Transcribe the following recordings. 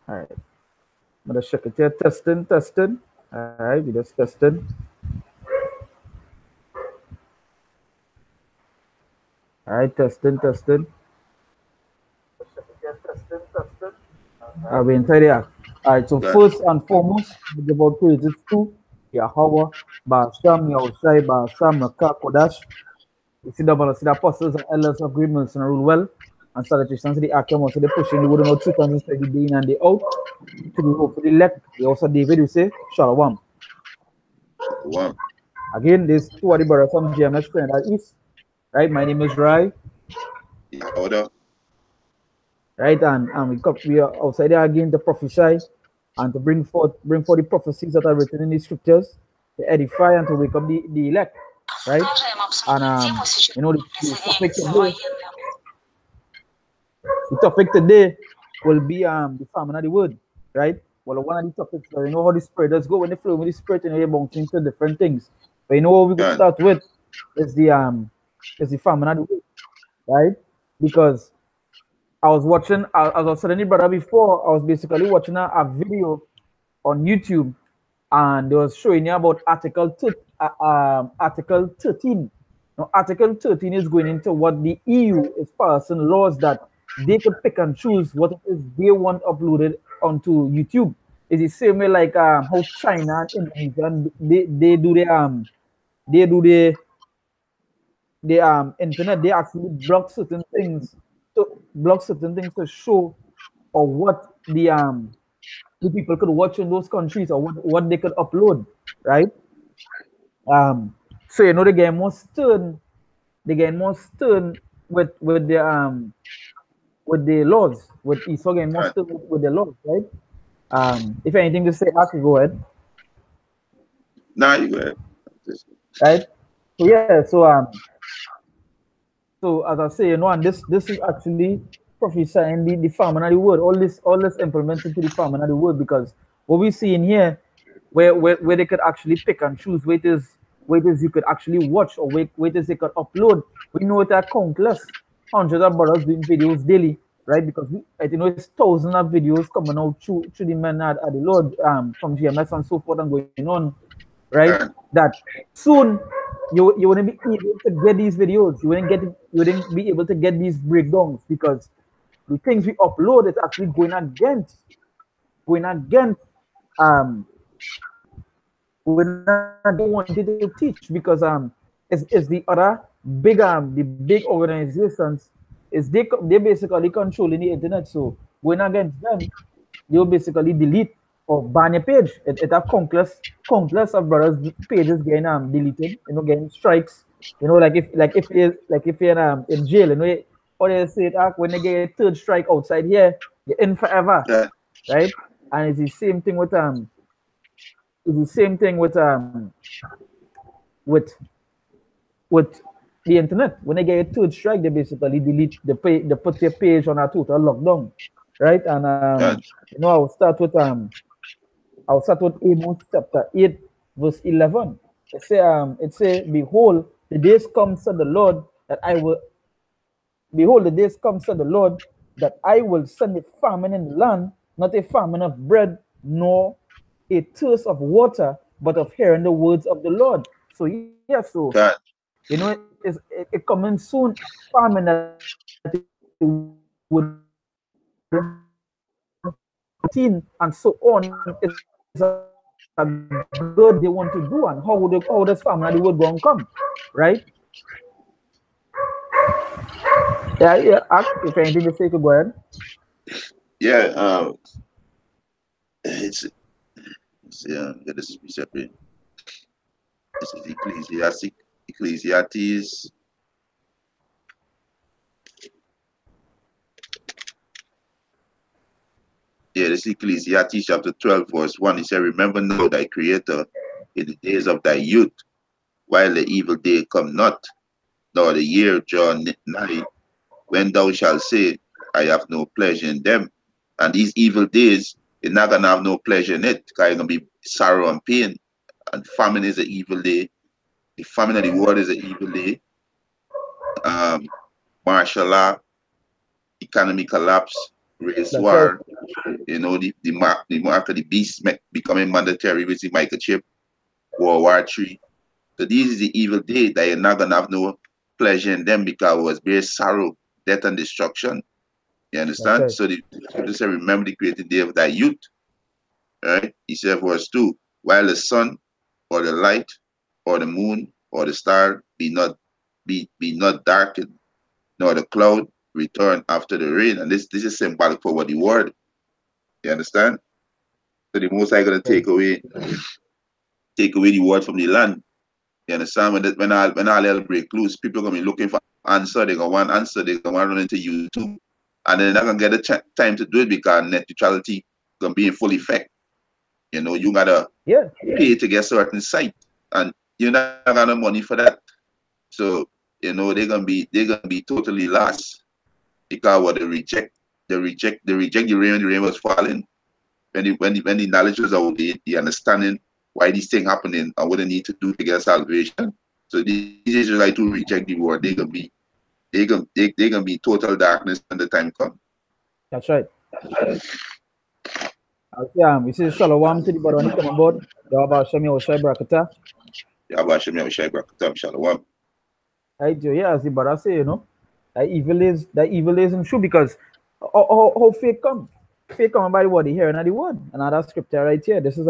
All right. I'm gonna check it here. Testing, testing. All right, we just testing. All right, testing, testing. I'll be inside there. All right, so Right. first and foremost, we give out praises to Yahweh, Basham, Yahushai, Basham, Raka, Kodash. You see the apostles and elders of great mercy and rule well. And salutations to the Akim, so they pushing the word of truth and instead the day in and the out. To the hope for the elect. We also David, we say, Shalom. One. Again, there's two of the brothers from GMS Canada East. Right, my name is Rai. Yeah, order. Right, and we are outside there again to prophesy and to bring forth the prophecies that are written in the scriptures to edify and to wake up the elect, right? And the topic today will be the famine of the word, right? Well, one of the topics, you know how the spirit does go when they flow with the spirit and they're bouncing into different things. But you know what we could Right. start with is the famine of the word, right? Because I was watching, as I was telling you brother before, I was basically watching a video on YouTube, and they was showing you about Article 13. Now, Article 13 is going into what the EU is passing laws that they could pick and choose what it is they want uploaded onto YouTube. It's the same way like how China and Indonesia they do the internet. They actually block certain things to show or what the people could watch in those countries or what they could upload, right? Um, so they get more stern. They get more stern with the laws. With Esau getting more Right. stern with the laws, right? If anything to say, I could go ahead, Now you go ahead. right? So yeah, so as I say, and this is actually prophesying the famine of the word. All this implemented to the famine of the word, because what we see in here, where they could actually pick and choose where it is you could actually watch, or where it is they could upload. We know there are countless hundreds of brothers doing videos daily, right? Because I think it's thousands of videos coming out through the men at the Lord, from GMS and so forth and going on, right? Right. That soon you wouldn't be able to get these videos. You wouldn't be able to get these breakdowns, because the things we upload is actually going against um when they wanted to teach, because is the other the big organizations is they basically controlling the internet. So going against them, they'll basically delete or ban your page. It have countless of brothers pages getting deleted, getting strikes. Like if you're in jail, or they say that when they get a third strike outside here, you're in forever, Right. right? And it's the same thing with with the internet. When they get a third strike, they basically delete they put your page on a total lockdown, right? And Right. I'll start with Amos chapter 8, verse 11. It say, behold, the days comes to the Lord, that I will send a famine in the land, not a famine of bread, nor a thirst of water, but of hearing the words of the Lord. So yeah, Right. it coming soon, famine that it would and so on is a good they want to do, and how does famine the word going to come, right? Yeah, if anything to say, could go ahead. Yeah. It's get this be separate. This is Ecclesiastes. Yeah, this is Ecclesiastes chapter 12, verse 1. He said, remember now thy creator in the days of thy youth, while the evil day come not, nor the year draw nigh, when thou shalt say, I have no pleasure in them. And these evil days, you're not gonna have no pleasure in it, because you're gonna be sorrow and pain. And famine is an evil day. The famine of the world is an evil day. Um, Martial law, economic collapse, race That's right. war. You know, the mark of the beast becoming mandatory with the microchip, World War III. So these is the evil day that you're not gonna have no pleasure in them because it was bare sorrow, death, and destruction. You That's understand? right. So the scripture said, remember the created day of thy youth. Right? He said, verse 2, while the sun or the light or the moon or the star be not darkened, nor the cloud return after the rain. And this is symbolic for what the word. You understand? So the most I gonna Right. take away the word from the land. You understand? When all hell break loose, people are gonna be looking for answer. They're gonna want answer. They're gonna want to run into YouTube, and they're not gonna get the time to do it because net neutrality gonna be in full effect. You know, you gotta Yeah. pay to get certain site, and you're not gonna have money for that. So you know they're gonna be totally lost because what they reject the rain when the rain was falling. When the knowledge was out, the understanding why these things happening and what they need to do to get salvation. So these Israelites who reject the word, they gonna be total darkness when the time comes. That's right. We say Shalom to the brother when he come aboard. Yahweh Hashem Yahushai Barakatah. Yahweh Shem Yahushai Barakatah Shalom. Right, yeah, as the brother say, that evil is true because how faith come? Faith come by the word, the hearing of the word. Another scripture right here. This is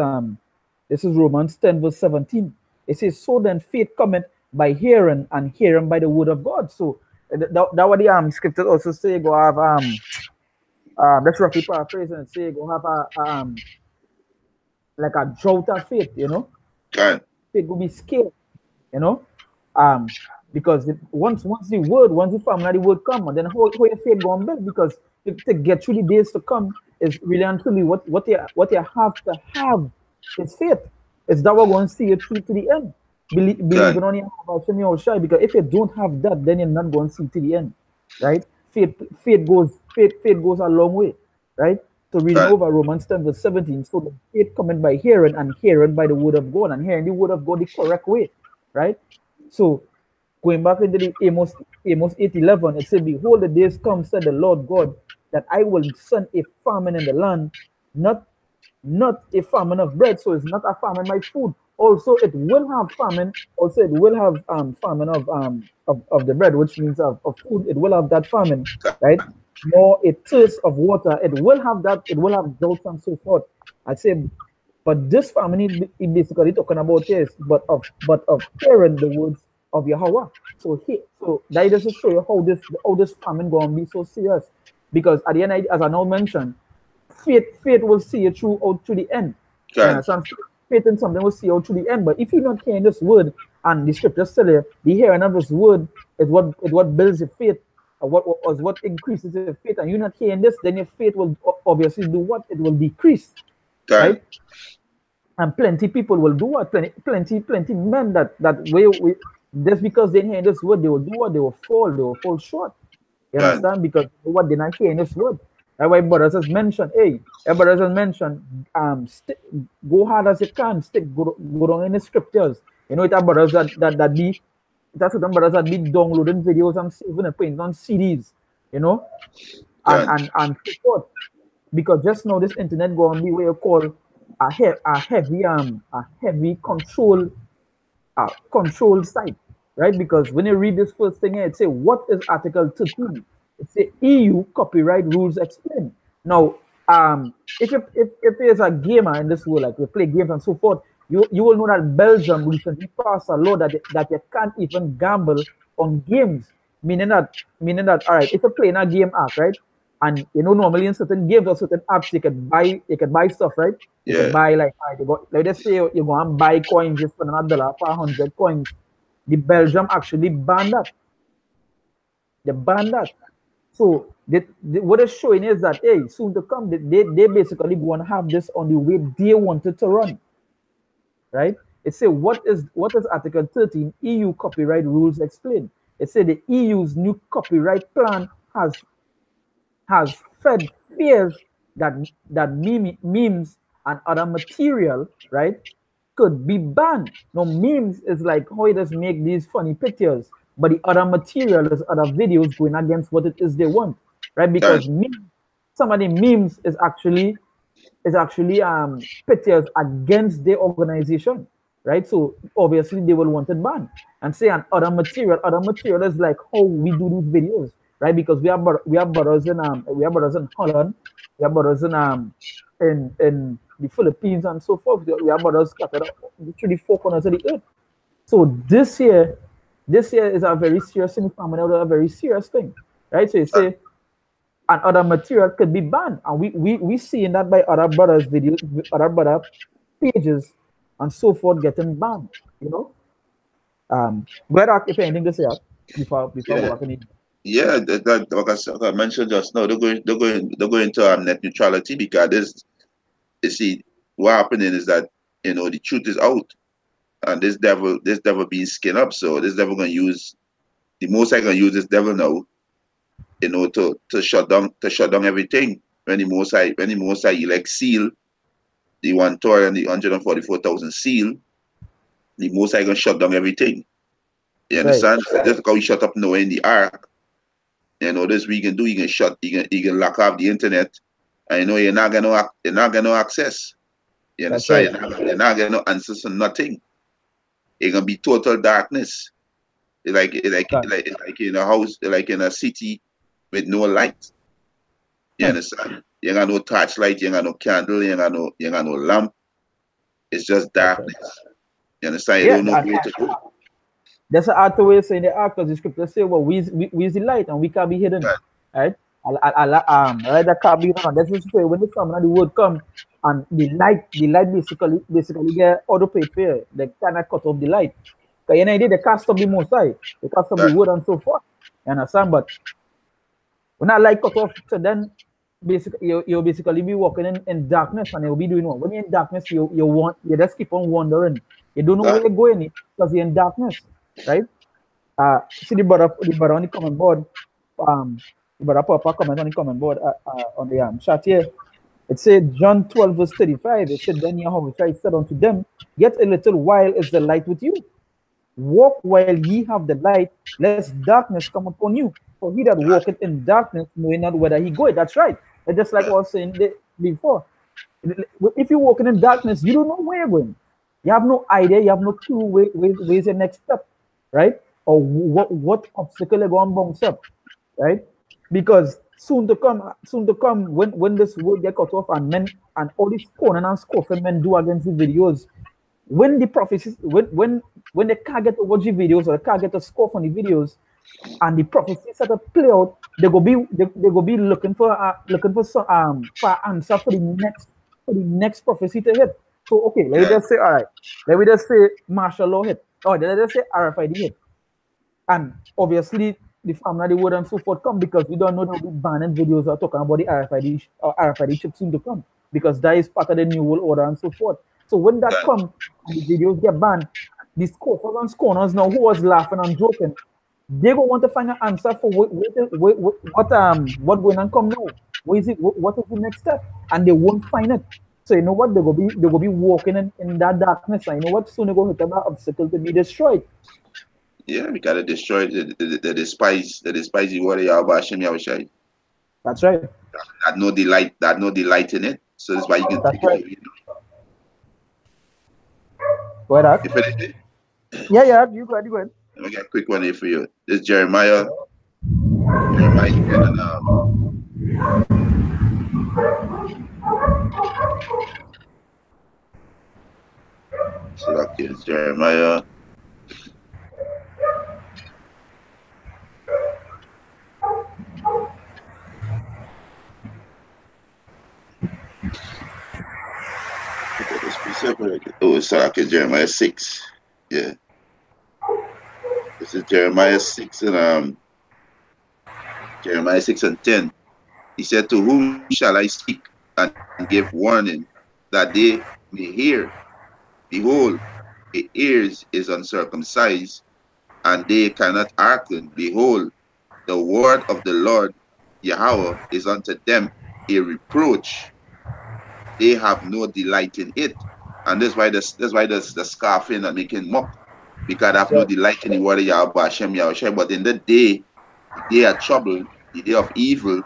Romans 10 verse 17. It says, so then faith cometh by hearing, and hearing by the word of God. So that what the scripture also say. Go have let's roughly paraphrase and say go have a like a drought of faith. God, Faith will be scared. you know, um, because once the family the word come, then how your faith going build because to get through the days to come is really and truly what you have to have is faith. It's that we're going to see it through to the end. Believing God, on your shy because if you don't have that, then you're not going to see to the end, right? Faith goes a long way, right? So reading God, over Romans 10 verse 17, so the faith coming by hearing, and hearing by the word of God, and hearing the word of God the correct way, right? So going back into the Amos 8:11, it said, behold, the days come, said the Lord God, that I will send a famine in the land, not not a famine of bread. So it's not a famine by food. Also, it will have famine. Also, it will have famine of the bread, which means of food. It will have that famine, right? More a thirst of water. It will have that. It will have drought and so forth. I'd say, but this famine is basically talking about this, but of hearing the words of Yahweh. So that just to show you how this famine gonna be so serious. Because at the end, as I now mentioned, faith will see you through out to the end. You God, understand? Faith in something will see you out to the end. But if you're not hearing this word, and the scriptures tell you, the hearing of this word is what builds your faith, or what increases your faith, and you're not hearing this, then your faith will obviously do what? It will decrease, God, right? And plenty people will do what? Plenty men that way just because they hear this word, they will do what? They will fall short. You God, understand? Because what they're not hearing this word. That's why brothers has mentioned, hey, brothers has mentioned, go hard as you can, go down in the scriptures. It's our brothers that be, that's what them brothers that be downloading videos and saving and putting on CDs, you know, and God, and and so forth. Because just now this internet going to be what you call a heavy control site, right? Because when you read this first thing here, it say, what is Article 13? It say EU copyright rules explain. Now, if there's a gamer in this world, like you play games and so forth, you will know that Belgium recently passed a law that you can't even gamble on games. Meaning that all right, if you're playing a game app, right? And normally in certain games or certain apps you could buy stuff, right? You could yeah, buy like, all right, like let's say you go and buy coins, you spend $1 for 100 coins. The Belgium actually banned that. They banned that. So what it's showing is that, hey, soon to come, they basically going to have this on the way they wanted to run, right? It say, what is Article 13 EU copyright rules explain? It said the EU's new copyright plan has fed fears that memes and other material, right, could be banned. Now, memes is like how it does make these funny pictures, but the other material is other videos going against what it is they want, right? God, Because some of the memes is actually pictures against the organization, right? So obviously they will want it banned. And say and other material is like how we do these videos, right? Because we have brothers in Holland, we have brothers in the Philippines and so forth. We have brothers scattered through the four corners of the earth. So this year is a very serious thing, family, a very serious thing, right? So you say and other material could be banned. And we seeing that by other brothers' videos, other brother pages, and so forth getting banned. You know, where if anything to say before I go Yeah, back in it. yeah. That like I mentioned just now, they're going to net neutrality because this. You see, what happening is that the truth is out, and this devil being skinned up. So this devil gonna use the most I gonna use this devil now, to shut down everything. When the most I elect seal the 1 Torah and the 144,000 seal, the most I gonna shut down everything. You Right, understand? So just because we shut up Noah in the ark, this we can do. You can lock off the internet, and you're not gonna access. You that's understand? right. You're not gonna answer to nothing. It's gonna be total darkness. That, Like in a house, like in a city with no light. You hmm, understand? You ain't got no torchlight, you ain't got no candle, you ain't got no lamp. It's just that's right. darkness. You understand? You Yeah, don't know where to go. that's the other way of saying the ark, because the scripture say, well, we is the light and we can be hidden, Right. right? Right, that can't be hidden. That's just say when the famine and the word come and the light basically get auto paid for. They cannot cut off the light. Because you know, they can't stop the most high, they can't stop the Right. word and so forth. You understand? But when that light cut off, so then basically you'll basically be walking in darkness and you'll be doing what? When you're in darkness, you just keep on wandering. You don't know where That, you're going because you're in darkness, right? See the brother on the comment board, the brother Papa comment on the comment board on the chat here. It said John 12 verse 35. It said, then Yahweh said unto them, yet a little while is the light with you. Walk while ye have the light, lest darkness come upon you. For he that walketh in darkness knoweth not whither he goeth. That's right. It's just like I that, was saying before. If you're walking in darkness, you don't know where you're going. You have no idea, you have no clue where's your next step, right? Or what obstacle you're going to bounce up, right? Because soon to come, when this world get cut off and men and all these scorning and scoffing men do against the videos, when the prophecies when they can't get to watch the videos or they can't get to scoff on the videos, and the prophecy start to play out, they go be looking for some for answer for the next prophecy to hit. So okay, let me yeah, just say, all right, let me just say martial law hit. Oh, let me just say RFID hit. And obviously the family the word and so forth come because we don't know they'll be banning videos or talking about the RFID chip soon to come, because that is part of the new world order and so forth. So when that that, come and the videos get banned, the scoffers and scorners now who was laughing and joking, they go want to find an answer for what going on come now. What is the next step? And they won't find it. So you know what? They go be walking in that darkness. And you know what? Soon they go hit that obstacle to be destroyed. yeah. We gotta destroy the despise the word of Yahweh Hashem Yahushai. That's right. That no delight in it. So that's why you can That's take right. it. Go ahead, Ak. You finish it? Yeah, yeah, you go ahead, you go ahead. Let me get a quick one here for you. This Jeremiah 10 and so that is Jeremiah. This precept. Oh, so that is Jeremiah 6. Yeah. This is Jeremiah 6 and 10. He said, to whom shall I speak and give warning that they may hear? Behold, their ears is uncircumcised, and they cannot hearken. Behold, the word of the Lord Yahweh is unto them a reproach. They have no delight in it. And that's why the scoffing and making mock, because I have no Right. delight in the word of Yahweh Hashem Yahushua. But in the day of trouble, the day of evil,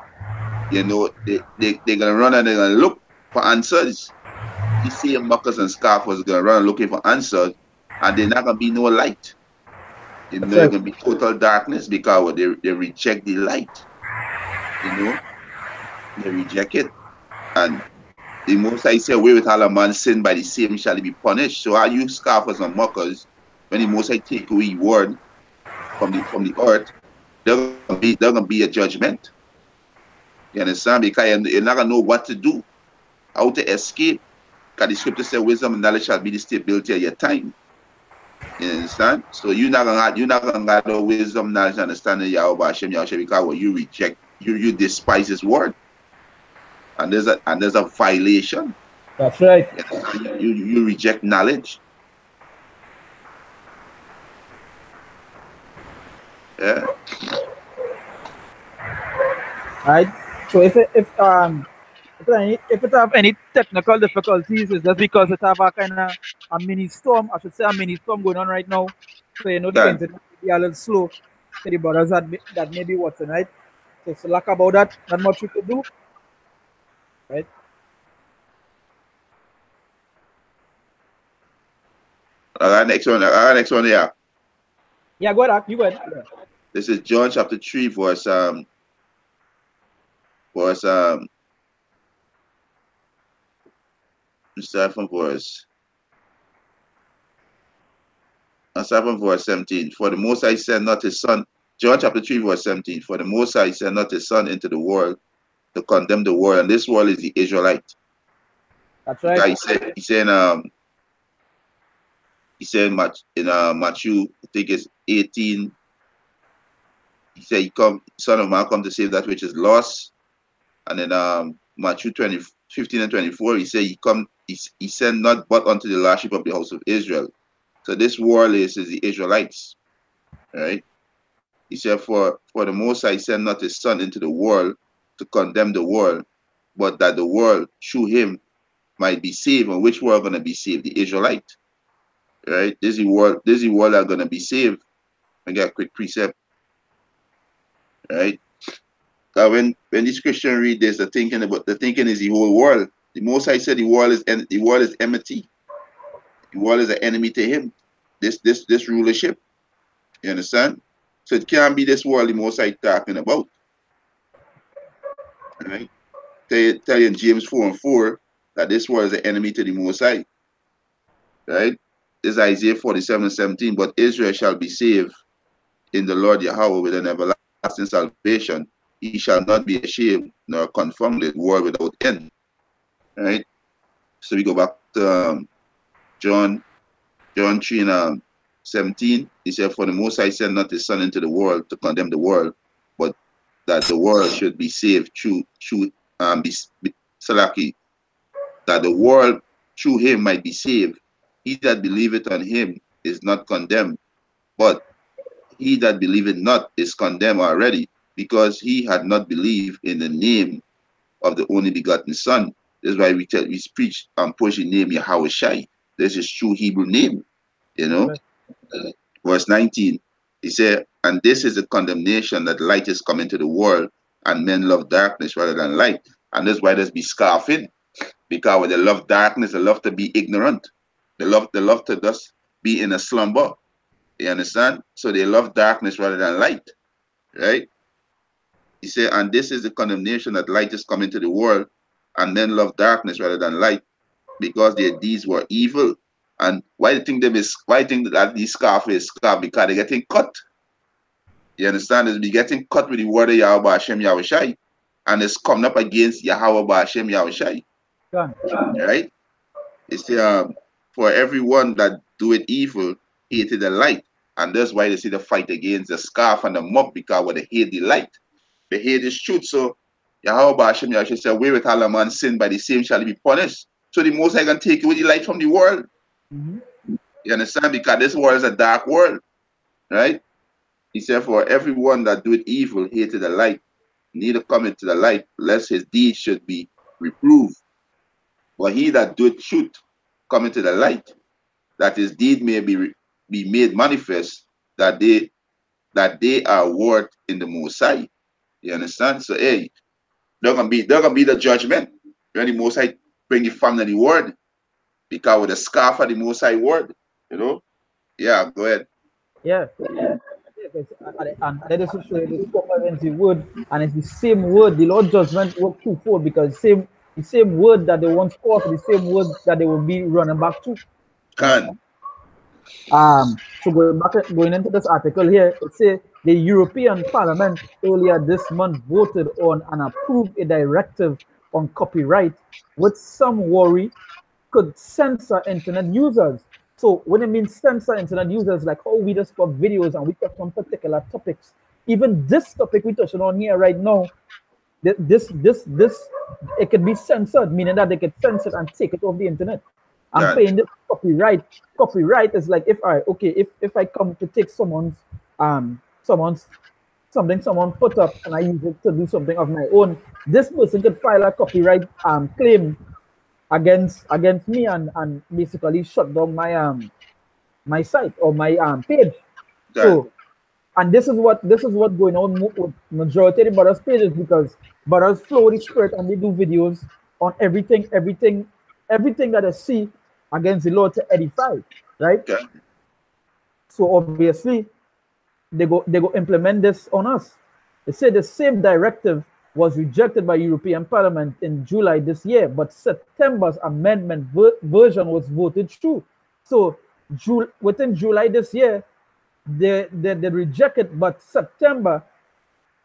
You know, they're gonna run and they're gonna look for answers. These same mockers and scoffers are gonna run looking for answers, and they're not gonna be no light. You That's know, it's right. gonna be total darkness because they reject the light. You know, they reject it. And the most I say away with all a man's sin by the same shall he be punished. So are you scoffers and mockers, when the most I take away your word from the earth, they're gonna be a judgment. You understand? Because you're not gonna know what to do, how to escape. Because the scripture says wisdom and knowledge shall be the stability of your time. You understand? So you're not gonna have no wisdom, knowledge, and understanding Yahweh Hashem, Yahweh because what you reject, you despise his word. And there's a violation. That's right. You understand? You reject knowledge. Yeah. Right. So if it have any technical difficulties, it's just because it have a kind of a mini storm. I should say a mini storm going on right now. So you know the Done. internet will be a little slow. So the brothers that may be watching, right? So it's luck about that. Not much we could do, right? I got next one here. Yeah, go ahead. You go ahead. Yeah. This is John chapter 3, verse start from verse start from verse 17. For the Most High sent not his son. John chapter 3, verse 17. For the Most High sent not his son into the world to condemn the world, and this world is the Israelite. That's right. Because he said in Matthew, I think it's 18. He said, "He come, Son of Man, come to save that which is lost." And then Matthew 15 and 24, he said, he sent not but unto the last sheep of the house of Israel. So this world is the Israelites, right? He said, for the Most High sent not his son into the world to condemn the world, but that the world through him might be saved. And which world gonna be saved? The Israelite, right? This is the world are gonna be saved. I got a quick precept, right? When these Christians read this, the thinking is the whole world. The Most High said the world is enmity. The world is an enemy to him. This rulership. You understand? So it can't be this world the Most High talking about. Right? Tell you in James 4 and 4 that this world is an enemy to the Most High. Right? This is Isaiah 47 and 17. But Israel shall be saved in the Lord Yahweh with an everlasting salvation. He shall not be ashamed nor confounded, world without end. Right? So we go back to John 3 and 17. He said, for the Most High sent not his son into the world to condemn the world, but that the world should be saved through Salaki, that the world through him might be saved. He that believeth on him is not condemned, but he that believeth not is condemned already, because he had not believed in the name of the only begotten Son. This is why we preach and push the name Yahweh Shai. This is true Hebrew name, you That's know. right. Verse 19, he said, and this is the condemnation that light is coming to the world, and men love darkness rather than light. And that's why there's be scoffing, because when they love darkness, they love to be ignorant. They love to just be in a slumber. You understand? So they love darkness rather than light, right? He said, and this is the condemnation that light is coming to the world, and men love darkness rather than light, because their deeds were evil. And why do you think that these scarf is scarf? Because they're getting cut. You understand? They'll be getting cut with the word of Yahweh Hashem Yahweh Shai. And it's coming up against Yahweh Hashem Yahweh Shai. Done. Right? It's for everyone that doeth evil, hated the light. And that's why they see the fight against the scarf and the mop, because when they hate the light, they hate this truth. So Yahweh Hashem Yahweh Shai said, where with all a man sin, by the same shall he be punished. So the Most High can take away the light from the world. Mm-hmm. You understand? Because this world is a dark world, right? He said, for everyone that doeth evil hated the light, neither cometh to the light, lest his deeds should be reproved. But he that doeth truth cometh to the light, that his deed may be made manifest, that they are worth in the Most High. You understand? So, hey, they're gonna be the judgment. When the most high bring the famine of the word. Because with the scarf of the most high word, you know? Yeah, go ahead. Yeah. And let us show you this comprehensive word, and it's the same word. The Lord judgment work twofold because the same word that they once scoffed, the same word that they will be running back to. Can. Understand? So going into this article here, it says the European Parliament earlier this month voted on and approved a directive on copyright, with some worry could censor internet users. So when it means censor internet users, like how we just got videos and we touch on particular topics, even this topic we touching on here right now, this it could be censored, meaning that they could censor it and take it off the internet. I'm Can. paying this copyright. Copyright is like if I okay, if I come to take someone's something someone put up and I use it to do something of my own, this person could file a copyright claim against me and basically shut down my site or my page. Can. So and this is what going on with majority of the brothers pages because brothers flow the spirit and they do videos on everything that they see against the Lord to edify, right? Can. So obviously they go implement this on us. They say the same directive was rejected by European Parliament in July this year, but September's amendment version was voted through. So within July this year, they reject it, but September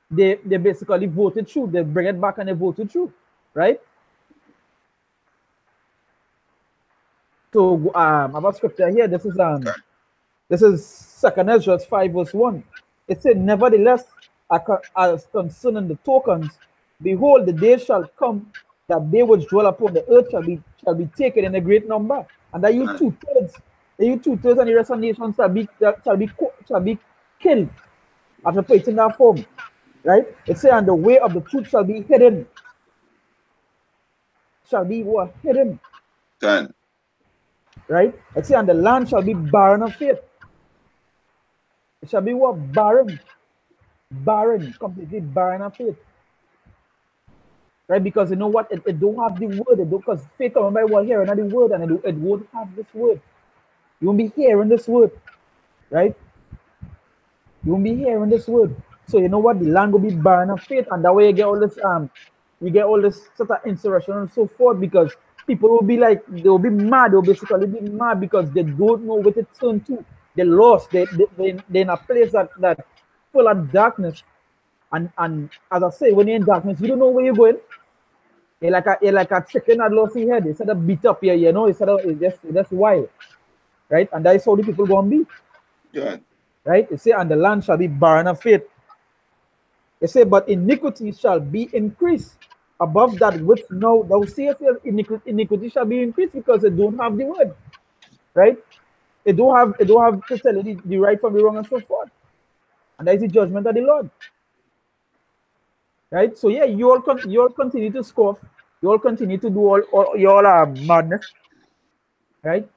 they basically voted through. They bring it back and they voted through, right? So about scripture here, this is Second Ezra 5 verse 1. It said, nevertheless, as concerning the tokens, behold, the day shall come that they which dwell upon the earth shall be taken in a great number, and that you Can. 2/3, and the rest of the nations shall be killed after put in that form. Right? It says, and the way of the truth shall be hidden. Shall be what? Hidden. Can. Right? It says, and the land shall be barren of faith. It shall be what? Barren. Barren. Completely barren of faith. Right? Because you know what? It don't have the word. It don't, because faith come by what hearing the word, and it won't have this word. You won't be hearing this word. Right? You won't be hearing this word. So you know what? The land will be barren of faith, and that way you get all this sort of insurrection and so forth, because people will be like, they'll be mad, they'll basically be mad because they don't know what to turn to. They're lost, they're in a place that full of darkness. And as I say, when you're in darkness, you don't know where you're going. You're like a chicken that lost his head. It's sort of beat up here, you know, it's just wild. Right? And that's how the people gonna be. Can. Right? It say, and the land shall be barren of faith. It say, but iniquity shall be increased above that which now thou sayest. Iniquity shall be increased because they don't have the word, right? It don't have to tell you the right from the wrong and so forth. And that is the judgment of the Lord. Right? So yeah, you all continue to scoff, you all continue to do all your madness, right?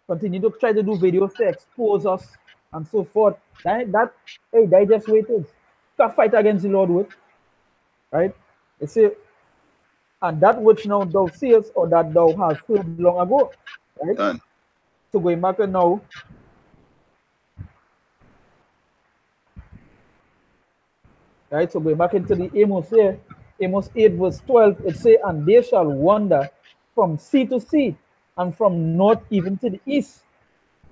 Continue to try to do videos to expose us and so forth. That just wait is. Can't fight against the Lord with, right? It say, and that which now thou seest or that thou hast heard long ago, right? Can. So going back to now, right? So going back into the Amos here, Amos 8 verse 12, it say, and they shall wander from sea to sea, and from north even to the east.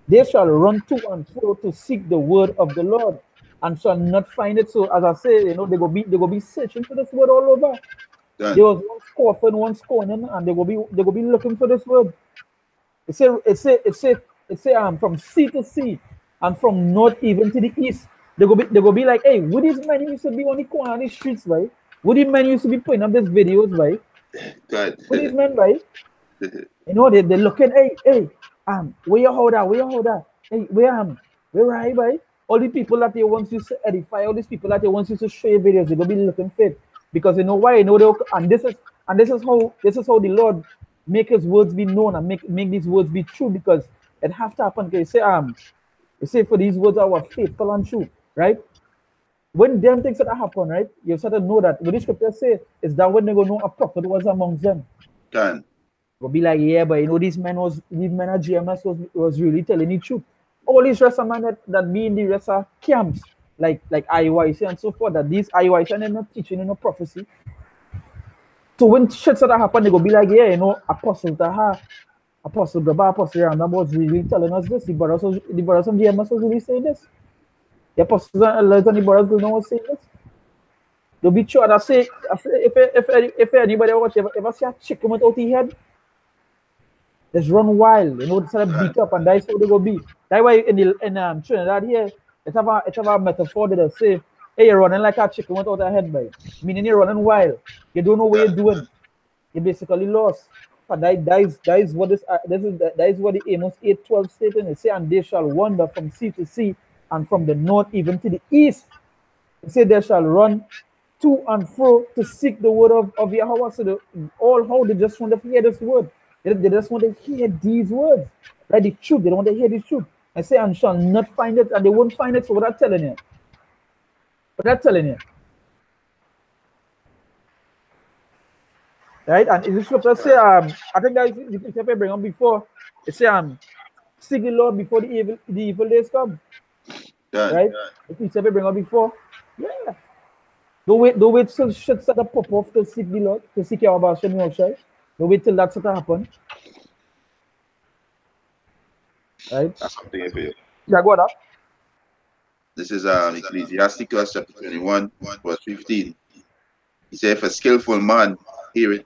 They shall run to and fro to seek the word of the Lord, and shall not find it. So as I say, you know, they go be searching for this word all over. Can. There was one scoffing, one scorning, and they go be looking for this word. It say from sea to sea, and from north even to the east. They go be like, hey, would these men used to be on the corner of the streets, right? Would these men used to be putting up these videos, right? Can. Would these men, right? You know, they're looking, hey, where you hold that? Where you hold that? Hey, where right, right? All the people that they once used to edify, all these people that they once used to show you videos, they're gonna be looking fit. Because you know why? You know and this is how the Lord make his words be known and make these words be true, because it have to happen. Okay, say for these words are faithful and true, right? When them things that happen, right? You sort of know that what the scripture say is that when they go know a prophet was amongst them. Can. Go be like, yeah, but you know, these men at GMS was really telling the truth. All these rest of man that be in the rest of camps, like IYC and so forth, that these IYC and they're not teaching no prophecy. So when shit sort of happen, they go be like, yeah, you know, Apostle Taha, Apostle Gaba, Apostle Random was really telling us this. The brothers from GMS was really saying this. The apostles and elders and the brothers going on was saying this. They'll be sure that say if anybody watch ever see a chicken without his head, just run wild, you know, sort of beat up, and that's how they go be. That's why in Trinidad here, it's have a metaphor that they say, hey, you're running like a chicken without a head, boy. Meaning you're running wild. You don't know what you're doing. You're basically lost. But that is what that is what the Amos 8:12 statement is. Say, and they shall wander from sea to sea, and from the north even to the east. It say they shall run to and fro to seek the word of Yahweh. So all how they just want to hear this word. They just want to hear these words. Right? The truth. They don't want to hear the truth. I say, and shall not find it, and they won't find it. So what I'm telling you. What I'm telling you. Right? And is the scripture say, I think that is the scripture bring on before. It say, seek the Lord before the evil days come. Can. Right? The scripture bring on before. Yeah. Don't wait till shit start to pop off to seek the Lord, to seek Yahweh Hashem Yahushai. Don't wait till that start to happen. Right? That's something for you. Yeah, go on. This is Ecclesiasticus chapter 21, verse 15. He said, if a skillful man hear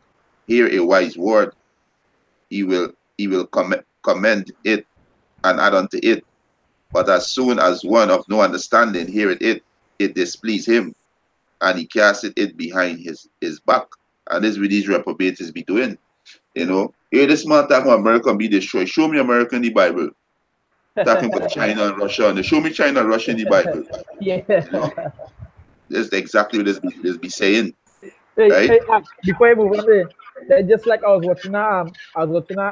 a wise word, he will commend it and add unto it. But as soon as one of no understanding heareth it displease him, and he casteth it behind his back. And this is what these reprobates be doing. You know, here this small time America be destroyed. Show me America in the Bible. Talking about China and Russia. And show me China and Russia in the Bible. Yeah. You know, this is exactly what this be saying. Hey, Right? hey, before I move on there, just like I was watching a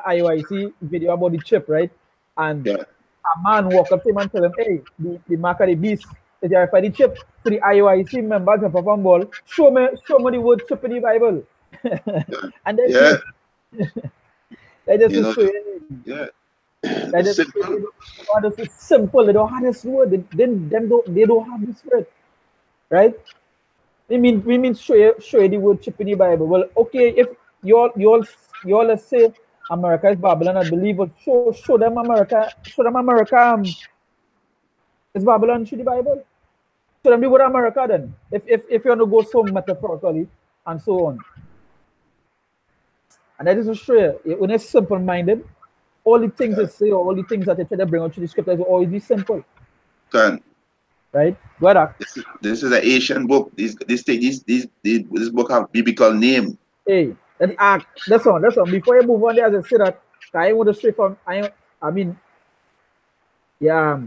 IYC video about the chip, right? And Yeah. a man walk up to him and tell him, hey, the mark of the beast is verify the chip to the IYC members and perform ball. Show me the word chip in the Bible. Yeah. And then Yeah. they just You know, show you. yeah. They It's just simple. it's simple. They don't have this word. They don't have this word, right? We mean show you the word chip in the Bible. Well, okay, if you all let's say America is Babylon, I believe, but show them America is Babylon through the Bible. Show them the word America then. If you want to go so metaphorically and so on. And that is to show you when it's simple minded, all the things they say or all the things that they try to bring out to the scriptures will always be simple. Can. Right? Go ahead. This is an Asian book. This book have biblical name. Hey, that's on. Before you move on there, as I say that, I want to straight from I mean, yeah,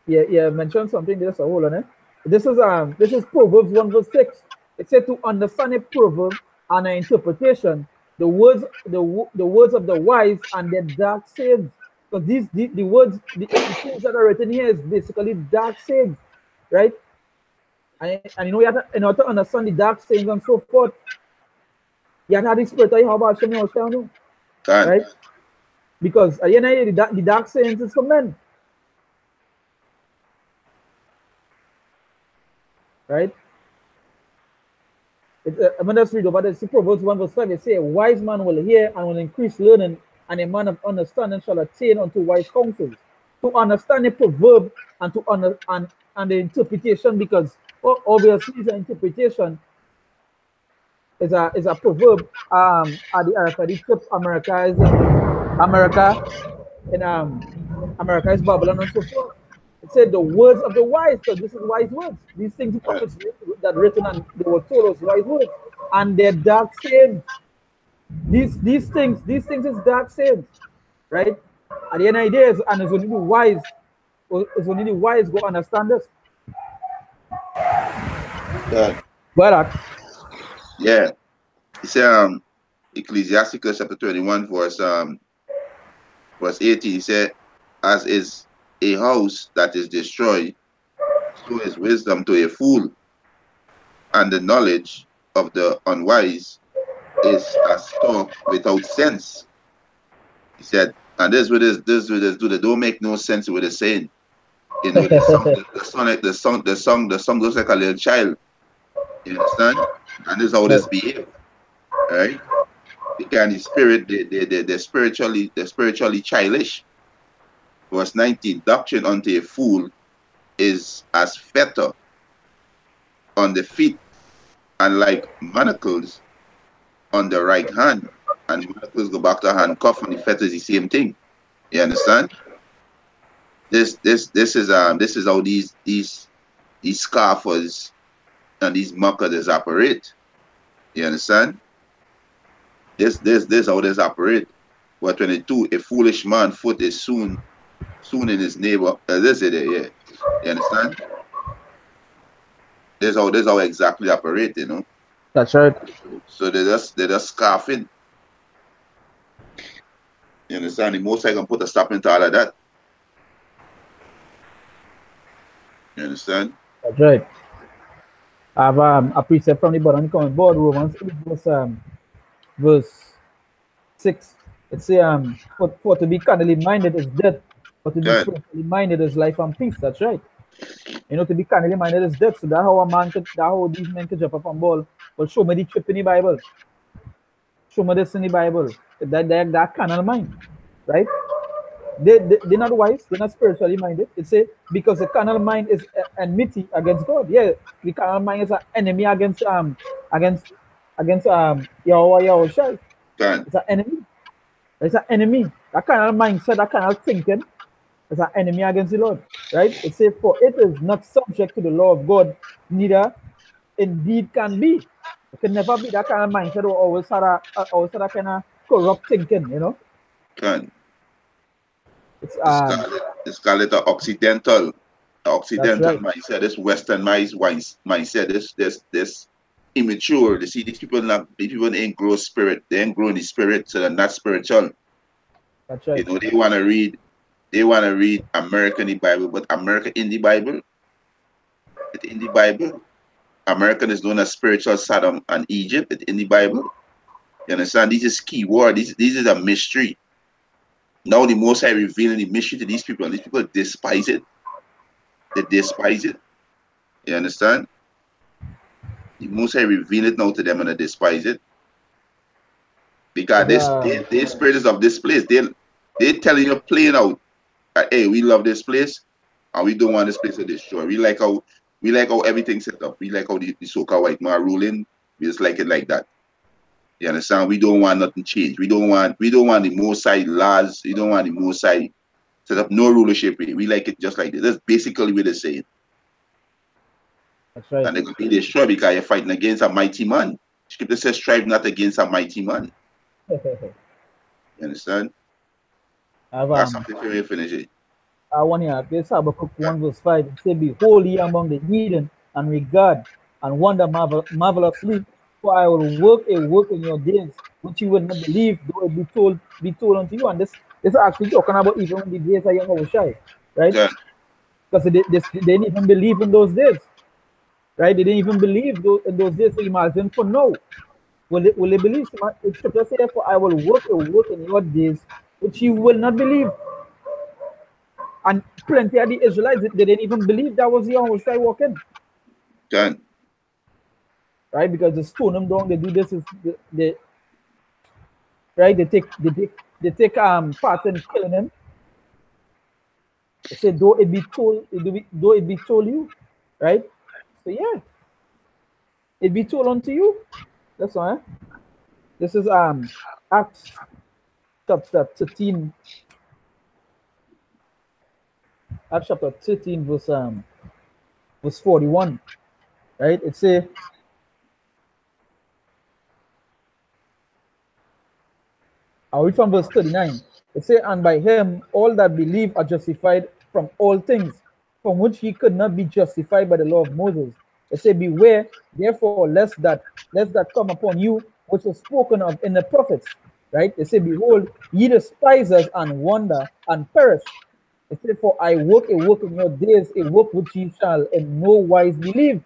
yeah, mentioned something there, so hold on. This is Proverbs 1 verse 6. It said to understand a proverb and an interpretation, the words of the wise and their dark sayings. Because the words, the things that are written here is basically dark sayings, right? And you know, in order to understand the dark sayings and so forth, you have to have the spirit of Yahweh Hashem Yahushua, Can. right? Because at the end of the day, the dark sayings is for men, right? I'm going to read over this. Proverbs 1 verse 5. It says, a wise man will hear and will increase learning, and a man of understanding shall attain unto wise counsels. To understand a proverb and to and the interpretation, because obviously the interpretation is a proverb. At the tip, America and America is Babylon and so forth. It said the words of the wise, because this is wise words. These things the prophets that written and they were told us wise words. And their dark sayings. These things is dark sayings. Right? At the end of the day, and it's only the wise go understand this. Yeah. But Yeah. It's Ecclesiasticus chapter 21 verse 18. He said, as is a house that is destroyed, So is wisdom to a fool, and the knowledge of the unwise is as talk without sense. He said, and do they don't make no sense with the saying. You know, the song looks like a little child. You understand? And this is how Right. this behave, right? Because the spirit, they're spiritually childish. Verse 19, doctrine unto a fool is as fetter on the feet, and like manacles on the right hand. And the manacles go back to handcuff, and the fetter is the same thing. You understand? This is how these scoffers and these mockers operate. You understand? This how this operate. Verse 22, a foolish man foot is soon in his neighbor. This is it, yeah. You understand? This how exactly operate, you know. That's right. So they're just scoffing. You understand? The most I can put a stop into all of that. You understand? That's right. I have a precept from the bottom comment board, Romans 8, verse 6. It says, for to be carnally minded is death, but to be Good. spiritually minded is life and peace. That's right. You know, to be carnally minded is death. So that's how that how these men could jump up on ball. But show me the trip in the Bible. Show me this in the Bible. That carnal mind, right? They're not wise, they're not spiritually minded. It say because the carnal mind is enmity against God. Yeah, the carnal mind is an enemy against Yahweh. Good. It's an enemy. It's an enemy. That kind of mindset, that kind of thinking is an enemy against the Lord. Right? It says, for it is not subject to the law of God, neither indeed can be. It can never be that kind of mindset or always had a kind of corrupt thinking, you know. Good. It's It's called the that's Occidental right. mindset, this Westernized mindset, this immature. You see, these people ain't grow spirit, they ain't grow in the spirit, so they're not spiritual. That's You right. know, they wanna read America in the Bible, but America in the Bible, it's in the Bible. America is known as spiritual Saddam and Egypt, it's in the Bible. You understand? This is key word. This is a mystery. Now the most High revealing the mystery to these people, and these people despise it. They despise it. You understand? The most High reveal it now to them and they despise it. Because It's, they spirits of this place, they telling you plain out that, hey, we love this place and we don't want this place to destroy. We like how everything's set up. We like how the so-called white man ruling. We just like it like that. You understand? We don't want nothing changed. We don't want the most high laws. We don't want the most high set up no rulership. We like it just like this. That's basically what they're saying. that's right. And they're going to be destroyed because you're fighting against a mighty man. Scripture says, strive not against a mighty man. You understand? I've That's something for me to finish it. I want to this Habakkuk Yeah. 1 verse 5. It say, behold ye among the heathen and regard and wonder marvelously, for I will work a work in your days which you will not believe, though it be told unto you. And this is actually talking about even when the days are young or shy, right? Yeah. Because they didn't even believe in those days, right? They didn't even believe in those days. So imagine for now. Will they believe? The scripture says, for I will work a work in your days which you will not believe. And plenty of the Israelites, they didn't even believe that was Yahushua walking, Yeah. right? Because they stone them down. They do this. They right. They take part in killing him. They say, though it be told you, right? So yeah, it be told unto you. That's why. This is Acts chapter 13. Acts chapter 13 verse 41. Right? It say, I'll read from verse 39. It say, and by him all that believe are justified from all things, from which he could not be justified by the law of Moses. It say, beware, therefore, lest that come upon you, which was spoken of in the prophets. Right? It say, behold, ye despise us and wonder and perish. It said, for I work a work in your days, a work which ye shall in no wise believe,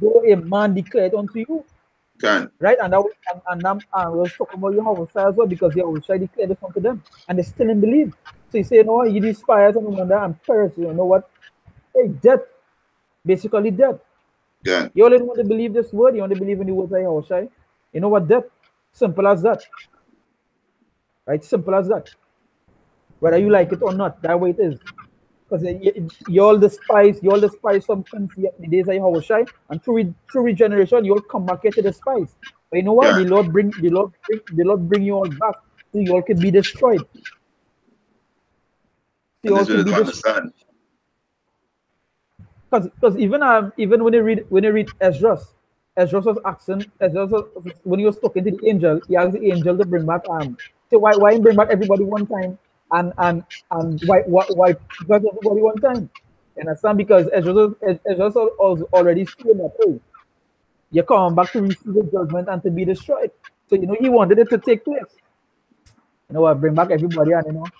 though a man declare it unto you. Can. Right? And I was talking about Yahweh as well, because Yahweh declared this unto them, and they still didn't believe. So he said, you know what, you despise and wonder and perish. You know what? Hey, death, basically death. Can. You only want to believe this word, you only believe in the words of Yahweh. You know what, death? Simple as that. Right? Simple as that. Whether you like it or not, that way it is. Because you all despise some since the days of Yahweh, and through regeneration, you'll come back here to despise. But you know what? Can. The Lord bring you all back, so you all can be destroyed. So And you all this can really be don't destroyed. understand. Because even when you read Esdras was asking, when he was talking to the angel, he asked the angel to bring back so why bring back everybody one time, and why bring everybody one time? You understand? Because Esdras was already saying that, hey, you're coming back to receive the judgment and to be destroyed. So you know he wanted it to take place. You know what? Bring back everybody and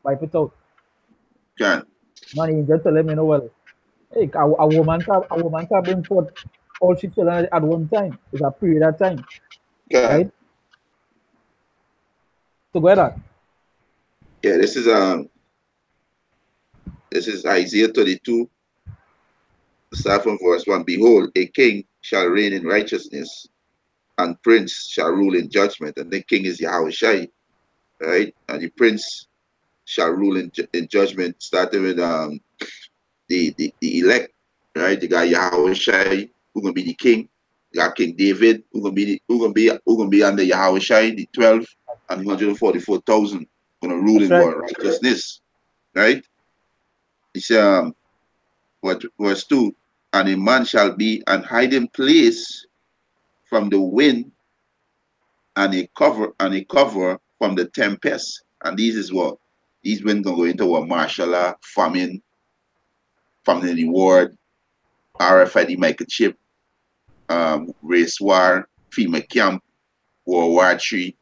wipe it out. Can. Man, angel tell him, well, hey, a woman can bring forth all she children at one time. It's a period of time, Can. right? Together. Yeah, this is Isaiah 32, start from verse 1. Behold, a king shall reign in righteousness, and prince shall rule in judgment. And the king is Yahweh Shai, right? And the prince shall rule in judgment, starting with the elect, right? You got Yahweh Shai, who gonna be the king. You got King David, who gonna be under Yahweh Shai, the 12 and 144,000, gonna rule That's in right. what righteousness, right? It's what verse 2, and a man shall be an hiding place from the wind, and a cover from the tempest. And this is what these wind gonna go into a martial law, famine reward, RFID microchip, race war, FEMA camp, World War III.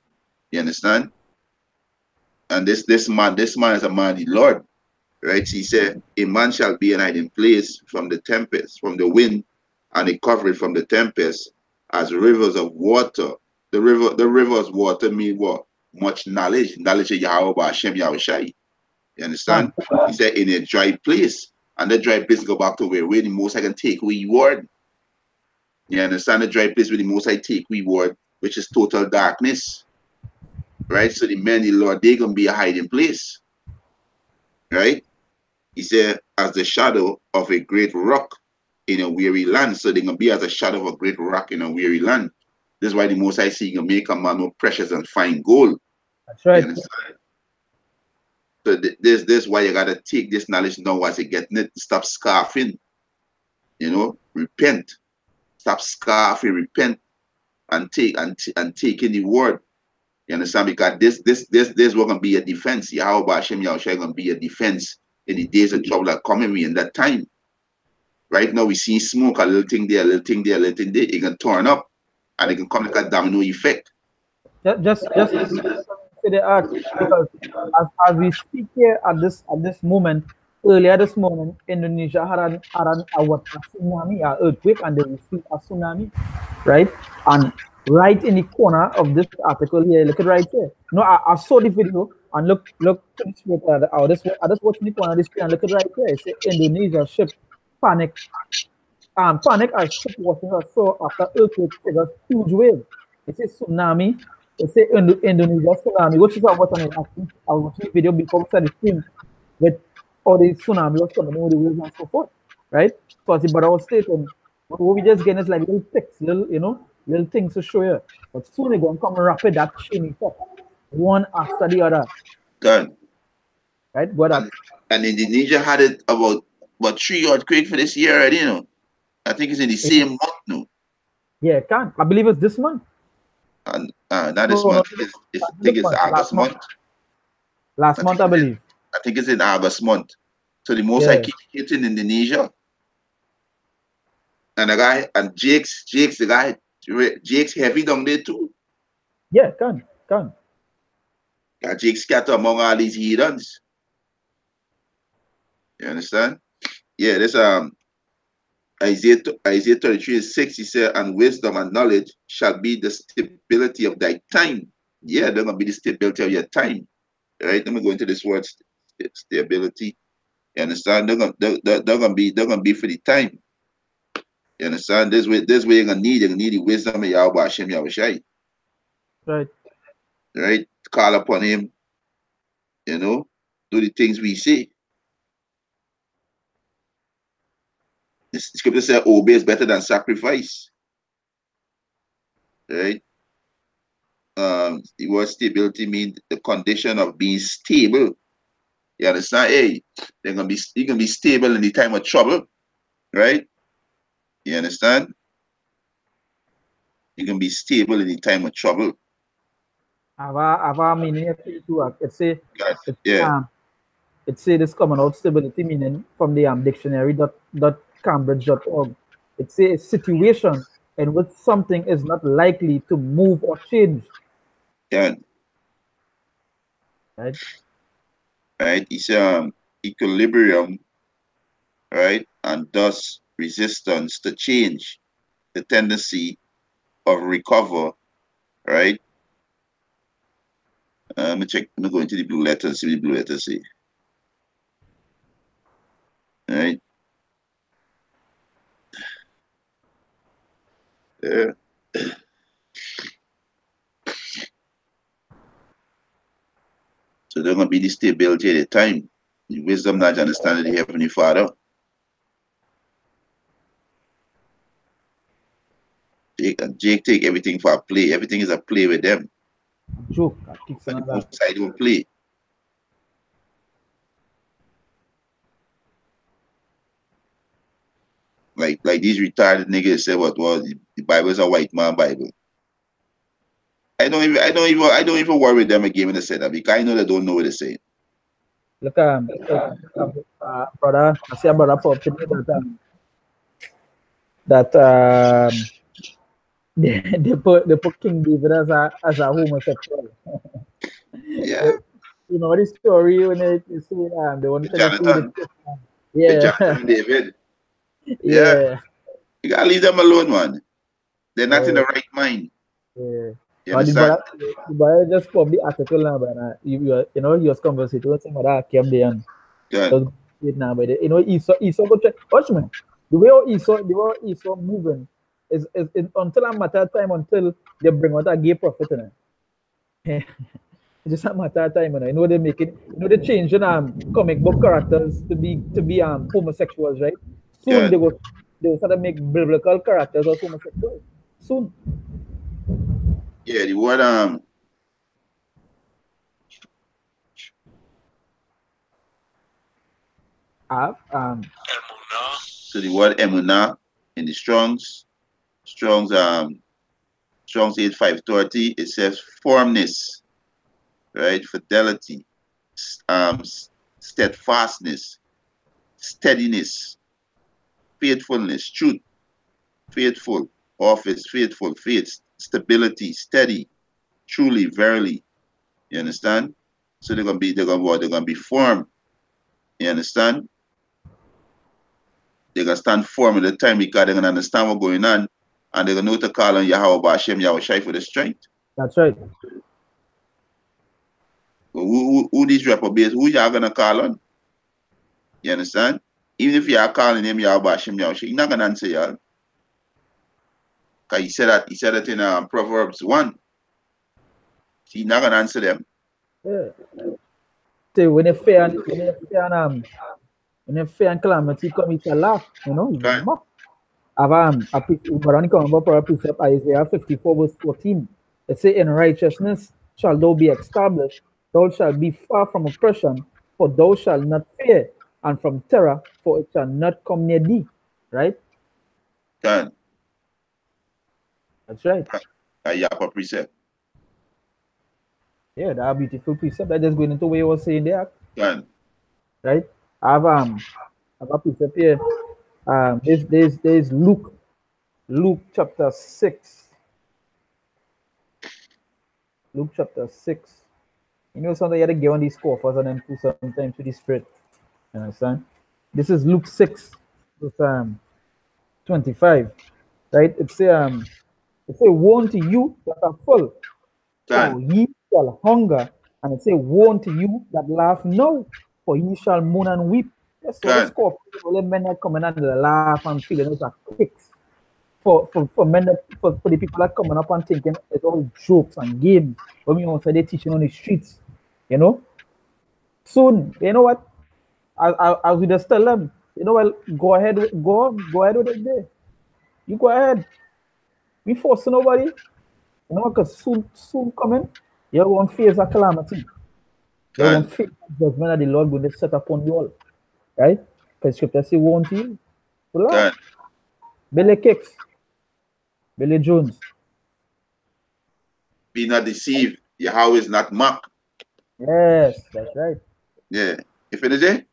You understand? And this man is a man of the Lord, right? He said, a man shall be an hiding place from the tempest, from the wind, and a covering from the tempest, as rivers of water. The rivers water mean what? Much knowledge of Yahweh Hashem Yahweh Shai. You Can. understand? He said, in a dry place. And the dry place go back to where the most I can take we word. You understand? The dry place where the most I take we word, which is total darkness. Right? So the men, the Lord, they're gonna be a hiding place. Right? He said, as the shadow of a great rock in a weary land. So they're gonna be as a shadow of a great rock in a weary land. This is why the most I see gonna make a man more precious and fine gold. That's You right. understand? So this why you gotta take this knowledge now as you getting it. Stop scoffing, repent. Stop scoffing, repent, and take in the word. You understand? Because this was gonna be a defense. Yahweh Hashem Yahushua gonna be a defense in the days of trouble that coming we in that time. Right now we see smoke, a little thing there, a little thing there, a little thing there. It can turn up and it can come like a domino effect. Just to the earth, because as we speak here at this moment, earlier this morning, Indonesia had a tsunami, an earthquake, and they received a tsunami, right? And right in the corner of this article here, look at right here. No, I saw the video and look to this I just watching the corner of the screen and look at right here. It says Indonesia ship panic panic as ship washing ashore after earthquake triggers huge wave. It's a tsunami. It's a Indonesia tsunami, which is what I was watching the video before we started stream with all the tsunami was coming in with the waves and so forth, right? So as the brother was stating, what we just getting is like little ticks, little things to show you. But soon they're gonna come rapid that chain effect, one after the other, Done. right? But that, And Indonesia had it about 3 earthquake for this year already. I think it's in the same month now. yeah, can I believe it's this month? And not this No, month. no, I this think it's month, August month. last I month think I it's in, believe. I think it's in August month. So the most I Yeah, keep hitting Indonesia. And the guy and Jake's the guy. Jake's heavy down there too. yeah, can. Jake scatter among all these heathens. You understand? Yeah, there's Isaiah 33:6, he said, and wisdom and knowledge shall be the stability of thy time. Yeah, they're gonna be the stability of your time. Right? Let me go into this word stability. You understand? They're gonna be for the time. You understand? This way you're gonna need the wisdom of Yahweh Hashem Yahweh Shai. Right. Right? Call upon him, do the things we say. The scripture says obey is better than sacrifice. Right? The word stability means the condition of being stable. You understand? Hey, you're gonna be stable in the time of trouble, right? You understand? You can be stable in the time of trouble. Ava meaning to God, it's yeah, it say this common out stability meaning from the dictionary dot cambridge.org. It say a situation in which something is not likely to move or change. yeah, Right? right. It's equilibrium, right, and thus resistance to change, the tendency of recover, right. Let me check. Let me go into the blue letter and see what the blue letter say. Right. Yeah. So there's gonna be the stability at the time, the wisdom, knowledge, understanding of the Heavenly Father. Jake take everything for a play. Everything is a play with them. Joke. Kicks But the another. most side don't play. Like these retarded niggas say what was the Bible is a white man Bible. I don't even worry with them again when they say that because I know they don't know what they're saying. Look, brother, I see a brother pop to me that they put King David as a homosexual. Yeah. You know the story when you see they want to With try to sue the Jonathan. church. With Yeah, Jonathan and David. Yeah. yeah, You gotta leave them alone, man. They're not in yeah, the right mind. yeah. You But understand? the brother just pop the article now, but he was conversing with some other came there and Good. was it now, but Esau go check. Watch me. The way Esau moving is until a matter of time until they bring out a gay prophet in it. It's just a matter of time, they make it. They're changing comic book characters to be homosexuals, right? Soon Good. they will start to make biblical characters as homosexuals. Soon. Yeah, the word Uh, um so the word emunah in the Strong's 8530, it says firmness, right? Fidelity, um steadfastness, steadiness, faithfulness, truth, faithful, office, faithful, faith, stability, steady, truly, verily. You understand? So they're gonna be firm. You understand? They're gonna stand firm at the time because they're gonna understand what's going on and they're gonna know to call on Yahweh Bashem, Yahweh Shai for the strength. that's right. Who these reprobates, who y'all gonna call on? You understand? Even if you are calling him Yahweh Hashem Yahweh, he's not gonna answer y'all. Because he said that in Proverbs 1. He's not gonna answer them. Yeah. So when a fear and calamity come, it's a laugh. It's a Right? mock. Abraham come about precept Isaiah 54 verse 14. It say, in righteousness shall thou be established, thou shalt be far from oppression, for thou shalt not fear, and from terror, for it shall not come near thee. Right? Done. That's right. Yapa precept. Yeah, that beautiful precept. That just going into what you was saying there, Done. right? I have a precept here. There's Luke chapter 6. Luke chapter 6. Sometimes you have to get on these coffers and then put sometimes to the spirit. You understand? This is Luke 6, verse 25, right? It say, woe unto you that are full, Can, for ye shall hunger. And it say, woe unto you that laugh now, for ye shall mourn and weep. That's what the can, score for all the men that coming and they laugh and feeling it are kicks. For men that, for the people that coming up and thinking it's all jokes and games. When we also they teaching on the streets, you know. Soon, you know what? As we just tell them, you know what, go ahead with it there. You go ahead. We forcing nobody. You know, because soon coming, you're going to face a calamity. You're going can, to face the judgment that the Lord going to set upon you all. Right? Because scripture say, woe unto you. To can. laugh. Billy Kicks. Billy Jones. Be not deceived. Yahweh is not mocked. Yes, that's right. Yeah. You finish it?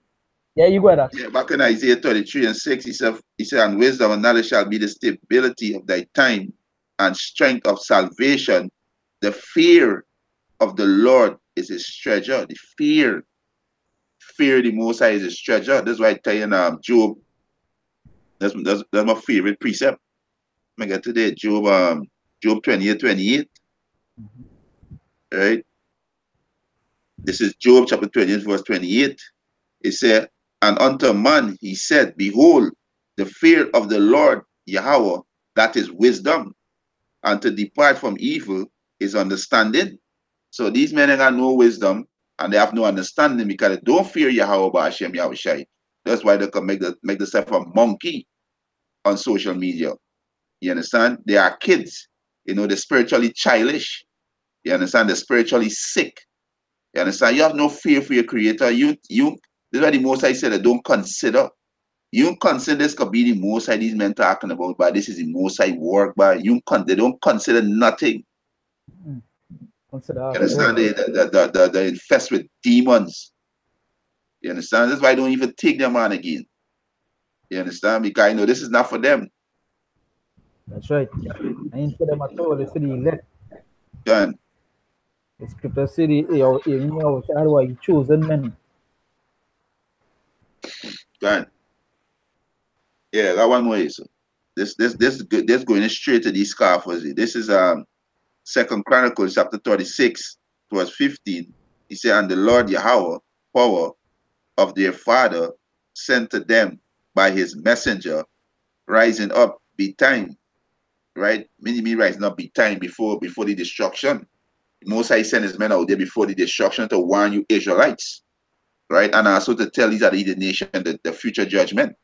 Yeah, you got that. Yeah, back in Isaiah 33 and 6, he said, and wisdom and knowledge shall be the stability of thy time and strength of salvation. The fear of the Lord is his treasure. The fear the Most High is his treasure. That's why I tell you Job, that's my favorite precept. I get today, Job 28:28, right? This is Job chapter 28, verse 28. It said, and unto man he said, behold, the fear of the Lord Yahweh, that is wisdom, and to depart from evil is understanding. So these men ain't got no wisdom and they have no understanding because they don't fear Yahweh Ba'ashem Yahushai. That's why they can make themselves a monkey on social media. You understand? They are kids. You know, they're spiritually childish. You understand? They're spiritually sick. You understand? You have no fear for your creator. This is why the most I said, don't consider. You don't consider this could be the most I these men talking about, but this is the most I work by. They don't consider nothing. Mm. Consider You at understand? all. They infest with demons. You understand? That's why I don't even take them on again. You understand? Because I know this is not for them. That's right. I ain't for them at all. It's for the elect. Done. The scripture say, you chosen men. Done. Yeah, that one way. So this good. This going straight to these scoffers. This is Second Chronicles chapter 36, verse 15. He said, and the Lord Yahweh, power of their father, sent to them by his messenger, rising up betime, right? Meaning me rising up betime before the destruction. Moses sent his men out there before the destruction to warn you Israelites, right? And also to tell these other the nation the future judgment,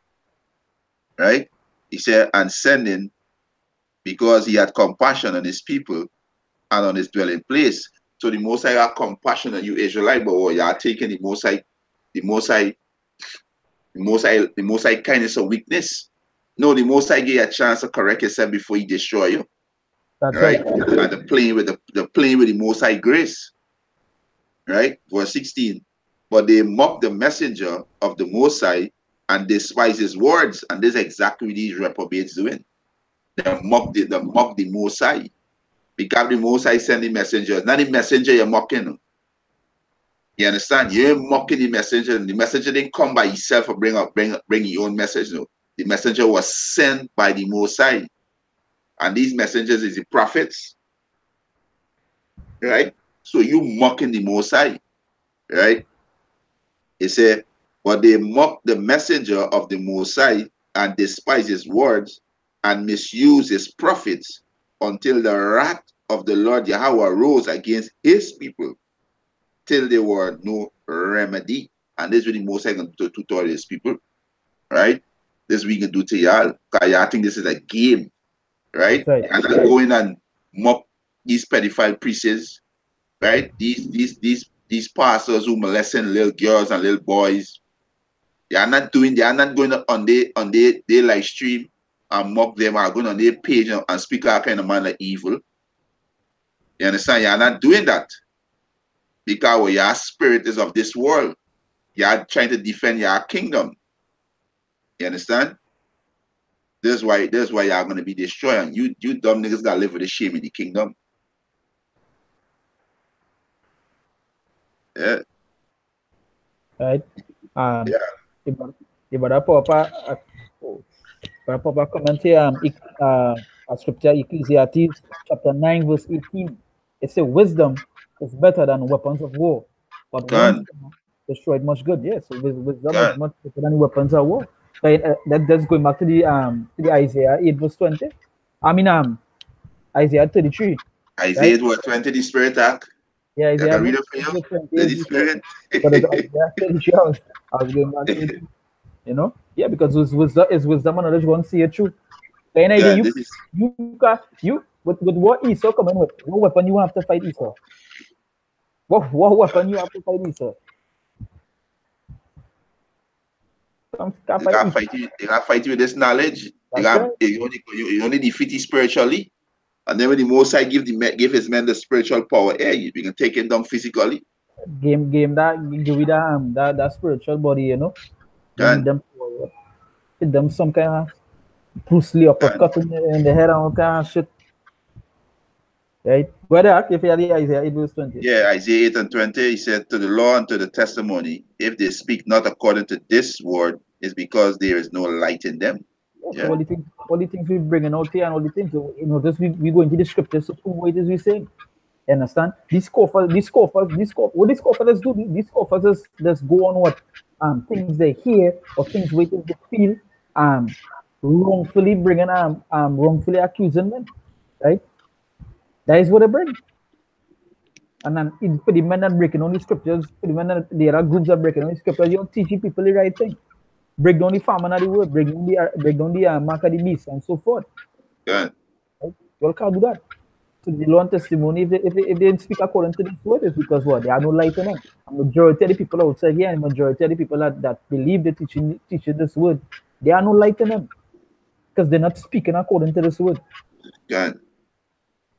right? He said, and sending because he had compassion on his people and on his dwelling place. So the Most High have compassion on you, Israelite, but you are taking the Most High, the Most High kindness or weakness. No, the Most High give you a chance to correct yourself before he destroy you, That's right? right. And the playing with the Most High grace, right? Verse 16. But they mock the messenger of the Most High and despise his words, and this is exactly what these reprobates doing. They mock the Most High because the Most High send the messengers. Not the messenger you're mocking. You understand? You ain't mocking the messenger. The messenger didn't come by himself or bring your own message. No. The messenger was sent by the Most High. And these messengers is the prophets, right? So you mocking the Most High, right? He said, but they mock the messenger of the Most High and despise his words and misuse his prophets until the wrath of the Lord Yahweh rose against his people till there were no remedy. And this is what the Most High going to do to all these people, right? This we can do to y'all. Because y'all think this is a game, That's right? right. And I go in and mock these pedophile priests, right? These pastors who molesting little girls and little boys. They are not going on their live stream and mock them or going on their page and speak all kind of man like evil. You understand? You're not doing that because your spirit is of this world. You're trying to defend your kingdom. You understand? That's why y'all gonna be destroyed. And you dumb niggas gotta live with the shame in the kingdom. Yeah, Right? Um, yeah, Yeah, but a proper comment here, a scripture, Ecclesiastes chapter 9, verse 18. It says, wisdom is better than weapons of war, but once Gone, destroyed much good. Yes, so wisdom is gone. much better than weapons of war. But that's going back to the Isaiah 8, verse 20. I mean, Isaiah 33, right? Isaiah what 20 the spirit act. Yeah, I Isaiah can read it for you. verse 20 The is the spirit. spirit. But it's Isaiah 33, I was going back to it, you know? Yeah, because wisdom and knowledge won't see it true. Any idea God, this is you with what Esau coming with? What weapon you have to fight Esau? What weapon you have to fight Esau? Can't they fight gotta Esau. fight you. They gotta fight you with this knowledge. They That's got right. you only defeat you spiritually. And then when the Most High give his men the spiritual power, yeah, you can take it down physically. Game that give you that spiritual body, you know. God, Them hit them some kind of Bruce Lee God. uppercut in the head and all kind of shit. Right? Go ahead, if you had the Isaiah 8 verse 20. Yeah, Isaiah 8 and 20, he said, to the law and to the testimony, if they speak not according to this word, it's because there is no light in them. Yeah, so Yeah, all the things we bringing out here and all the things, so, you know, just we go into the scriptures to prove what it is we saying. You understand? What these scoffers do, these scoffers just go on what things they hear or things waiting they feel wrongfully bringing wrongfully accusing them, right? That is what they bring. And then for the men that breaking on the scriptures, for the men that the other groups that breaking on the scriptures, you're teaching people the right thing. Break down the famine of the word, break down the mark of the beast and so forth. God, Right? You all can't do that. So the law and testimony, if they didn't speak according to this word, it's because what? They are no light in them. A majority of the people outside here and majority of the people that believe the teaching this word, they are no light in them. Because they're not speaking according to this word. God,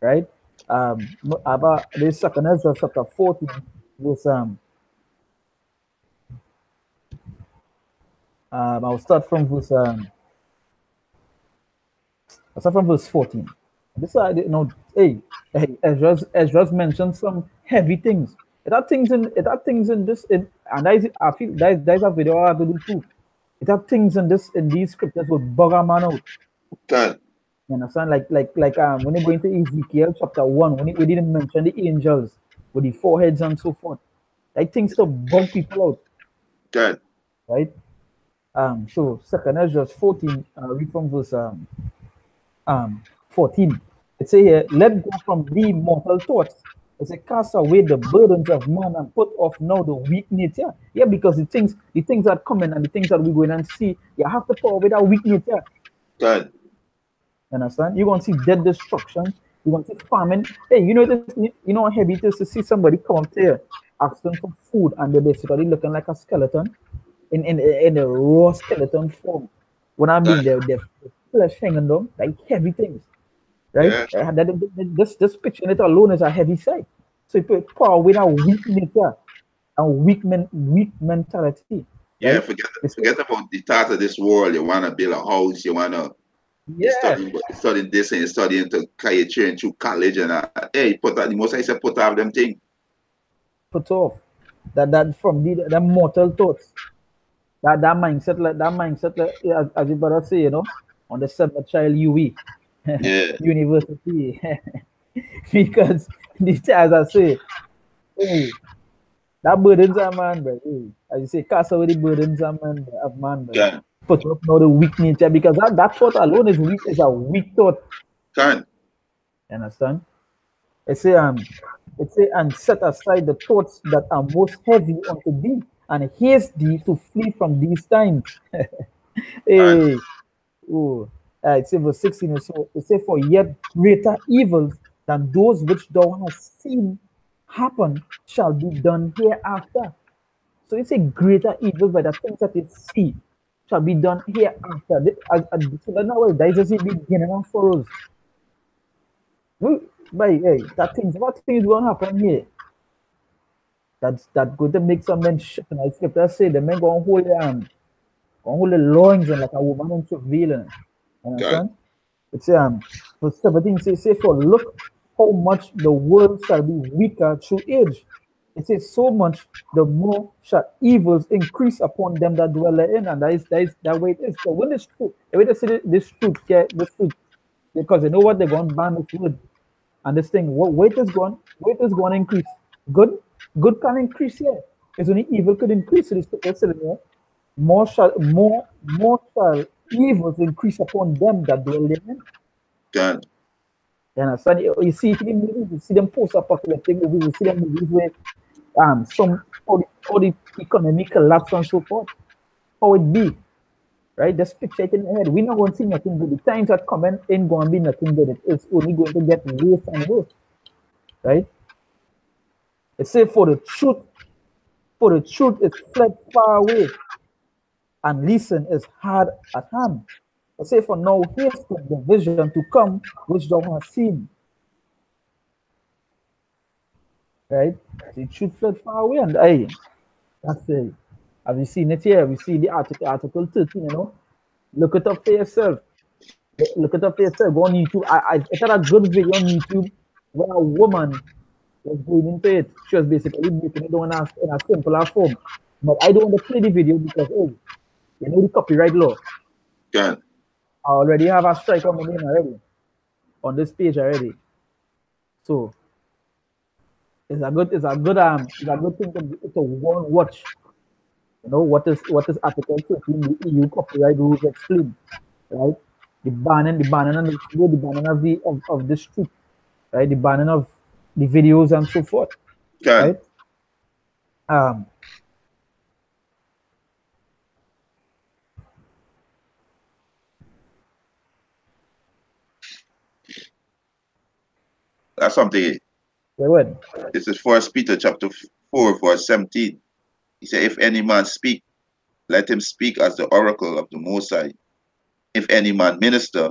Right? About this second Ezra chapter 14, verse I'll start from verse 14. This I didn't know. Hey, Ezra's mentioned some heavy things. It had things in this, and I feel that is a video I have to do too. It had things in these scriptures with bug a man out. God, You understand? Like when you go into Ezekiel chapter 1, when we didn't mention the angels with the foreheads and so forth. Like things to bug people out, God, right? So second Ezra 14, read from verse 14. It says here, let go from thee mortal thoughts. It says, cast away the burdens of man and put off now the weak nature. Yeah, because the things that come in and the things that we go in and see, you have to put away that weak nature. God, You understand? You're gonna see dead destruction, you're gonna see famine. Hey, you know this, you know how heavy it is to see somebody come up there asking for food and they're basically looking like a skeleton in a raw skeleton form. What I God, mean, they're flesh hanging down, like heavy things, right? yeah, This picture it alone is a heavy sight. So you put away that weak nature and weak mentality, right? yeah. It's, Forget about the thought of this world. You wanna build a house. You yeah, studying this and you're studying to carry your children through college and hey, put that the most I said put out them thing. put off that from the mortal thoughts, that mindset, as you better say, you know, on the seventh child UE Yeah, university, because this, as I say, hey, that burdens a man, bro. Hey, as you say, cast away the burdens of man, bro. God, Put up now the weak nature because that thought alone is a weak thought. God, You understand? It say and set aside the thoughts that are most heavy unto thee, and haste thee to flee from these times. God, Hey, oh, it says verse 16. So it says, for yet greater evils than those which thou hast seen happen shall be done hereafter. So it's a greater evil by the things that you see shall be done hereafter. So now that is the beginning of sorrows. By hey, what things gonna happen here? That going to make some men shit. And I scripture say the men gonna hold the loins and like a woman in travail. You God, understand? It's verse 17 say for look how much the world shall be weaker through age. It says so much, the more shall evils increase upon them that dwell therein. And that is that way it is. So when this truth, the way they say this truth, get this truth, because they know what they're going to ban this word. And this thing, what weight is going to increase. Good, good can increase here. It's only evil could increase. So this here. More shall evils increase upon them that dwell therein. God, You understand? You see it in the movies, you see them post-apocalyptic movies, you see them movies where some all the economic collapse and so forth. How it be, right? Just picture it in your head. We're not going to see nothing good. The times that come in ain't going to be nothing good. It's only going to get worse and worse, right? It says for the truth is fled far away, and listen is hard at hand. It says for now haste the vision to come which thou hast seen, right? The truth fled far away, and that's it. Have you seen it here? We see the article 13, Look it up for yourself. Look it up for yourself. Go on YouTube. It had a good video on YouTube where a woman was going into it. She was basically making it down in a simpler form. But I don't want to play the video because, oh, you know the copyright law. God, I already have a strike on my name already, on this page already. So it's a good thing to watch. What is Article 13, the EU copyright rules explain, right? The banning of this truth, right? The banning of the videos and so forth, God. right? Um, That's something. they would. This is First Peter chapter 4, verse 17. He said, if any man speak, let him speak as the oracle of the Most High. If any man minister,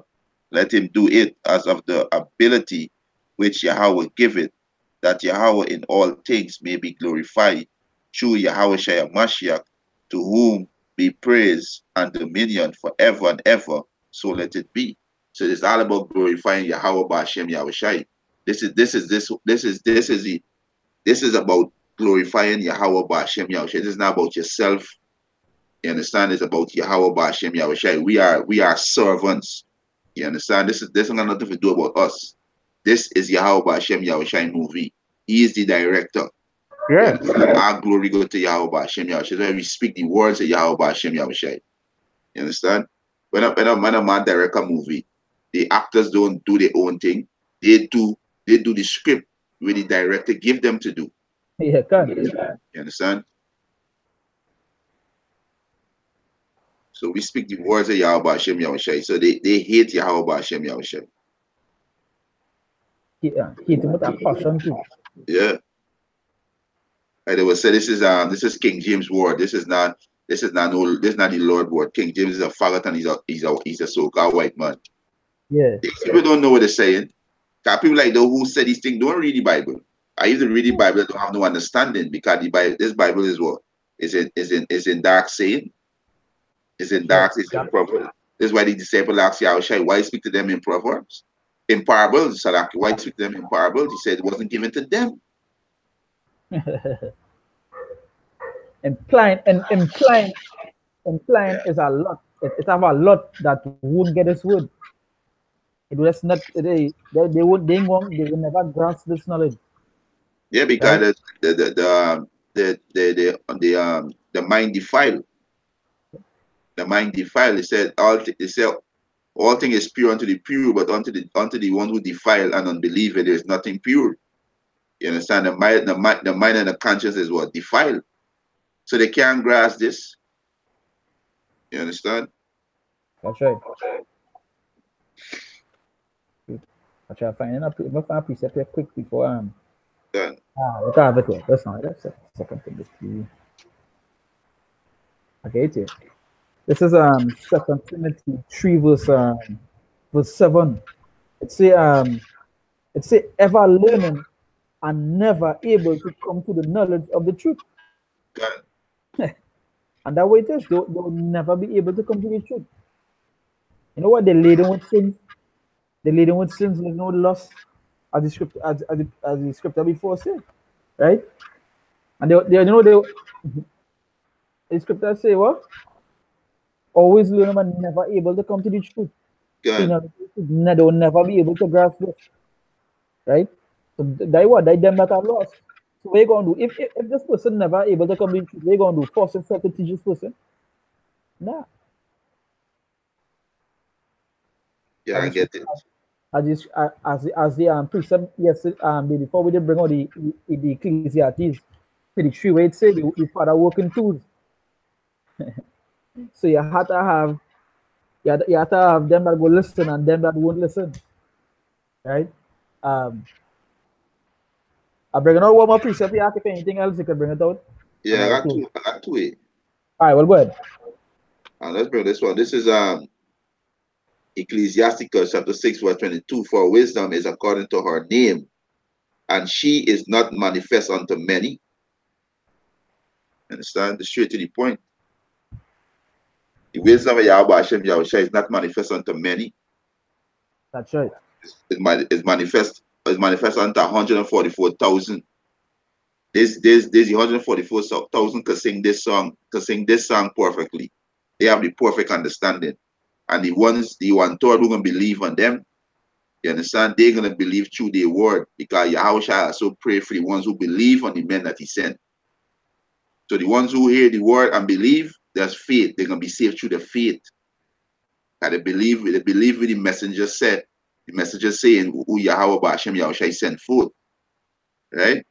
let him do it as of the ability which Yahweh giveth, that Yahweh in all things may be glorified through Yahweh Shai Mashiach, to whom be praise and dominion forever and ever. So let it be. So it's all about glorifying Yahweh Ba'Shem Yahweh Shai. This is about glorifying Yahweh Ba'Shem Yahweh Shai. This is not about yourself. You understand? It's about Yahweh Ba'Shem Yahweh Shai. We are servants. You understand? This has nothing to do about us. This is Yahweh Ba'Shem Yahweh Shai movie. He is the director. You Yeah. understand? Our glory go to Yahweh Ba'Shem Yahweh Shai. That's why we speak the words of Yahweh Ba'Shem Yahweh Shai. You understand? When a man direct a movie, the actors don't do their own thing. They do the script where the director give them to do. Yeah, can. You understand? So we speak the words of Yahweh Hashem Yahushai. So they hate Yahweh Hashem Yahushai. Yeah, hit him with a passion too. Yeah. And they will say this is King James word. This is not the Lord word. King James is a faggot and he's a so-called white man. Yeah. People don't know what they're saying. Because people like those who say these things don't read the Bible. I used to read the Bible, don't have no understanding because this Bible is what? Is in dark saying. It's in Sure. dark, it's in Proverbs. This is why the disciple asked Yahushua, why speak to them in Proverbs? In parables, Salaki, why speak to them in parables? He said it wasn't given to them. Implying Yeah. is a lot. It have a lot that won't get this word. It was not they will never grasp this knowledge, Yeah, right? because the mind defiled. The mind defiled. All thing is pure unto the pure, but unto the one who defile and unbeliever, there is nothing pure. You understand? The mind and the conscience is what? Defiled. So they can't grasp this. You understand? That's right. I try finding a find a precept here quick before Yeah. what I have it here. That's a second thing. Okay, it's here. This is Second Timothy 3 verse 7. It say ever learning and never able to come to the knowledge of the truth. God. And that way it is, they'll never be able to come to the truth. You know what? They're laden with sins. They're laden with sins, there's no loss, as the scripture before said, right? And the scriptures say what? Always learn and never able to come to the truth. So, Good. they will never be able to grasp this, right? So they what? They them that are lost. So what you gonna do? If this person never able to come to the truth, what you gonna do? Force yourself to teach this person? Nah. Yeah, As I the get scripture, it. as the precept yesterday, before we did bring out the Ecclesiastes 33, where it said the father working tools. So you had to have them that will listen and them that won't listen, right? Um, I bring out one more precept. You if anything else, you can bring it out, and Yeah, I'll close. I got two. Eh? All right, well, go ahead. Let's bring this one. This is Ecclesiasticus chapter 6, verse 22. For wisdom is according to her name, and she is not manifest unto many. Understand? Straight to the point. The wisdom of Yahweh Hashem Yahushua is not manifest unto many. That's right. It's manifest unto 144,000. This 144,000 can sing this song perfectly. They have the perfect understanding. And the one third who gonna believe on them, you understand, they're gonna believe through their word, because Yahushua also pray for the ones who believe on the men that he sent. So the ones who hear the word and believe, there's faith. They're gonna be saved through the faith. And they believe what the messenger said. The messenger saying who Yahweh Ba'Shem Yahushua sent forth. Right?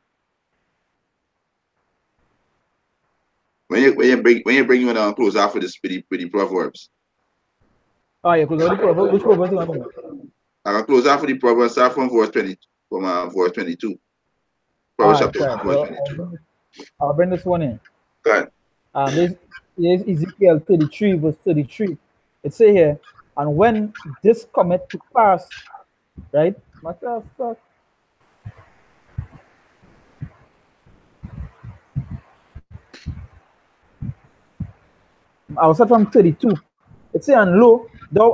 When you bring you down close after this pretty proverbs. Oh yeah, because which proverb you want to know? I can close after the proverbs, start from verse 20, from verse 22. All Proverbs right, chapter 1, sure. verse So 22. I'll bring this one in. Go ahead. There's Ezekiel 33, verse 33. It say here, and when this cometh to pass, right? Matter of fact, I was from 32. It say, and lo, thou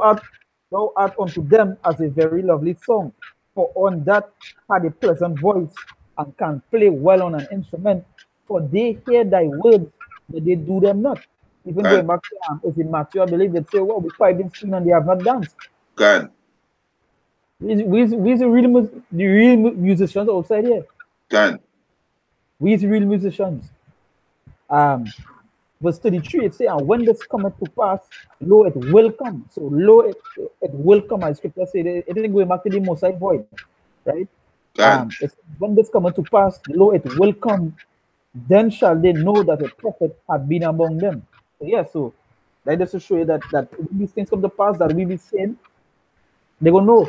art unto them as a very lovely song, for on that had a pleasant voice, and can play well on an instrument, for they hear thy words, but they do them not. Even Go ahead. going back to is in Matthew, I believe they say, well, we piped in string and they have not danced. Go ahead. We the real musicians outside here. Go ahead. We the real musicians. Um, verse 33, it says, and when this cometh to pass, lo, it will come. So, lo, it will come, as scripture said. It didn't go back to the Mosaic void, right? Go ahead. It's when this cometh to pass, lo, it will come. Then shall they know that a prophet had been among them. So, yeah, so that is to show you that when these things come to pass, that we be saying, they're gonna know.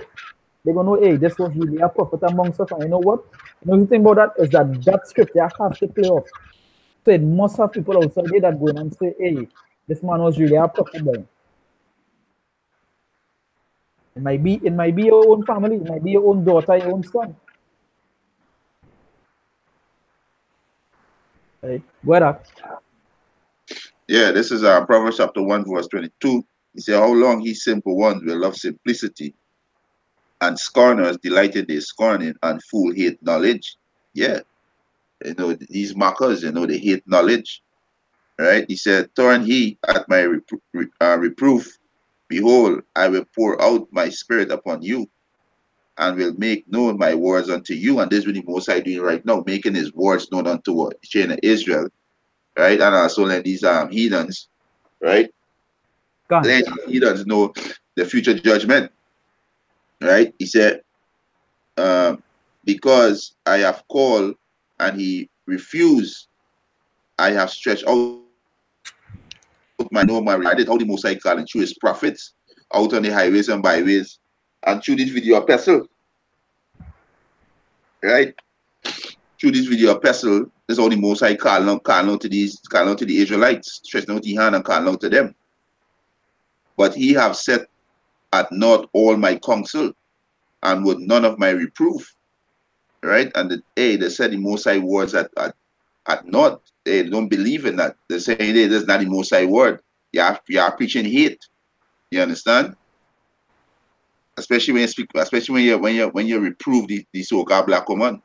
They're gonna know, hey, this was really a prophet amongst us. And you know what? You know the thing about that is that scripture has to play off. So it must have people outside there that go in and say, hey, this man was really a prophet then. It might be your own family, it might be your own daughter, your own son. Right? Where Yeah, this is Proverbs chapter 1, verse 22. He said, how long he simple ones will love simplicity, and scorners delight in their scorning, and fool hate knowledge. Yeah. You know, these mockers, they hate knowledge. Right? He said, turn he at my reproof. Behold, I will pour out my spirit upon you, and will make known my words unto you. And this is what the Most High doing right now, making his words known unto what? The children of Israel, right? And also let these heathens, right? gone? Let heathens know the future judgment, right? He said, um, because I have called and he refused, I have stretched out my no my I did how the Most High call and through his prophets out on the highways and byways, and through this video epistle, right? Through this video epistle, this is how the Most High calling out to the Israelites, stretching out the hand and calling out to them. But he have set at naught all my counsel, and with none of my reproof, right? And they said the Most High words at naught. They don't believe in that. They're saying, hey, that's not the Most High word. You are preaching hate. You understand? Especially when you speak, especially when you reprove the so-called black woman.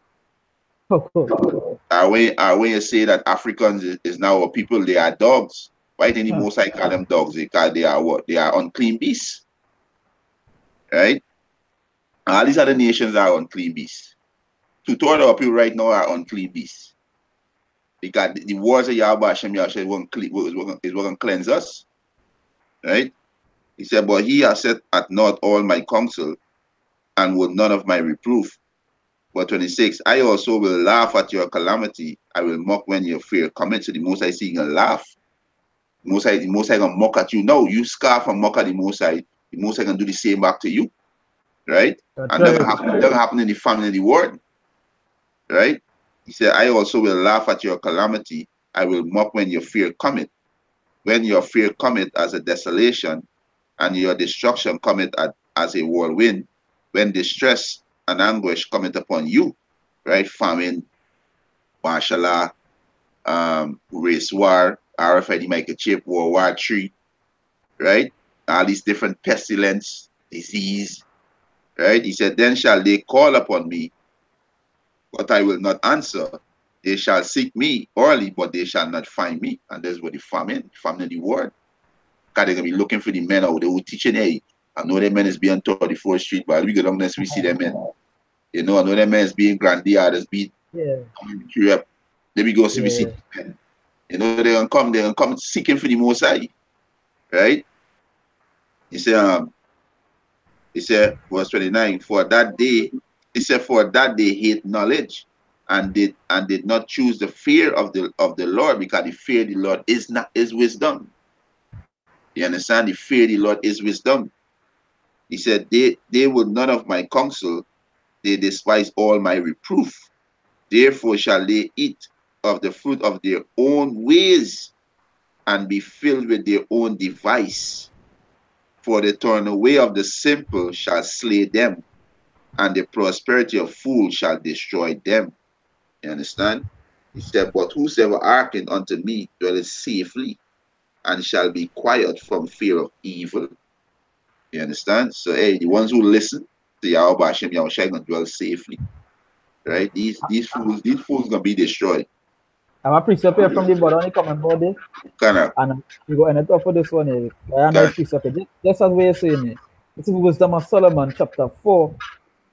when you say that Africans is now a people, they are dogs. Why didn't the Most High call them dogs? They are what? They are unclean beasts, right? All these other nations are unclean beasts. Two-thirds of our people right now are unclean beasts. Because the words of Yahweh Hashem Yahshua is going to cleanse us, right? He said, but he has set at naught all my counsel and will none of my reproof. But 26, I also will laugh at your calamity. I will mock when your fear cometh. To the Most High seeing a laugh. The Most High gonna mock at you. No, you scoff and mock at the Most High. The Most High gonna do the same back to you, right? That's And that right. gonna happen in the family of the world, right? He said, I also will laugh at your calamity. I will mock when your fear cometh. When your fear cometh as a desolation, and your destruction cometh as a whirlwind, when distress and anguish cometh upon you, right? Famine, martial race war, RFID microchip, World War III, right? All these different pestilence, disease, right? He said, then shall they call upon me, but I will not answer. They shall seek me early, but they shall not find me. And that's what the famine of the word. Because they're going to be looking for the men out there who teaching, hey, I know them men is being 34th Street, but we go down there, we see them men. You know, I know them men is being grandiose, being up. Then we go see, we see them. You know, they're gonna come seeking for the Most High, right? He said, verse 29, for that they hate knowledge and did not choose the fear of the Lord, because the fear of the Lord is wisdom. You understand? The fear of the Lord is wisdom. He said, they will none of my counsel, they despise all my reproof. Therefore shall they eat of the fruit of their own ways and be filled with their own device. For the turn away of the simple shall slay them, and the prosperity of fools shall destroy them. You understand? He said, but whosoever hearken unto me dwelleth safely, and shall be quiet from fear of evil. You understand? So, hey, the ones who listen to Yahweh Hashem, Yahweh Shai gonna dwell safely. Right? These fools gonna be destroyed. I'm a precept here from the bottom of the comment board there. Kinda. And we go end it off for this one here. A nice precept here. Just as we're saying it. This is Wisdom of Solomon, chapter 4,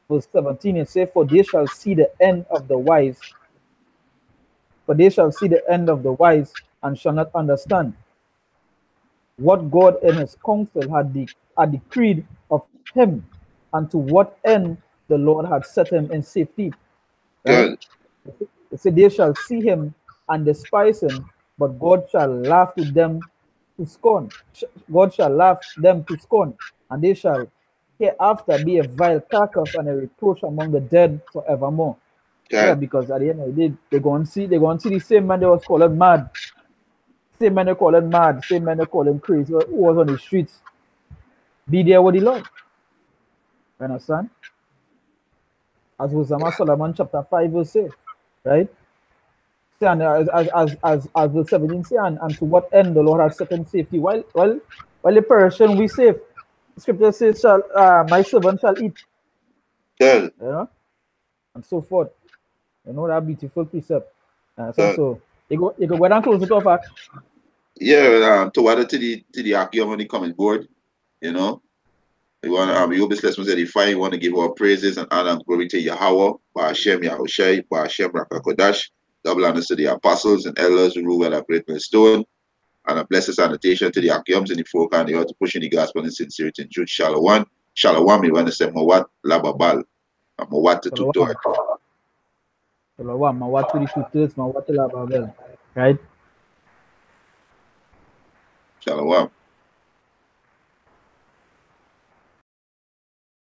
verse 17. It says, for they shall see the end of the wise. For they shall see the end of the wise and shall not understand what God in his counsel had decreed of him, and to what end the Lord had set him in safety. Right? It said, they shall see him and despise him, but God shall laugh to them to scorn. God shall laugh them to scorn, and they shall hereafter be a vile carcass and a reproach among the dead forevermore. Yeah, because at the end of the day, they're going to see the same man that was called mad. Same man they call him mad, same man they call him crazy, who was on the streets. Be there with the Lord. You understand? As Wisdom of Solomon chapter 5 verse 6, right? And as verse 17 say, and to what end the Lord has set in safety. While the Persian we safe. The scripture says, my servant shall eat. You know? And so forth. You know that beautiful precept. So you go down and close it off at. Yeah, to add to the Akium on the comment board, you know. We want we hope this lesson said if I want to give our praises and honor and glory to Yahweh, by Hashem Yahushai, by Hashem Rakakodash, double honors to the apostles and elders who rule at a great millstone, and a blessed sanitation to the Akiums and the folk and the earth pushing the gospel in sincerity and truth. Shalom. Shalom, we want to say Mawat Lababal. Mawat to Tutor. Shalom, Mawat to the tutors, Mawat Lababal. Right? Shalom.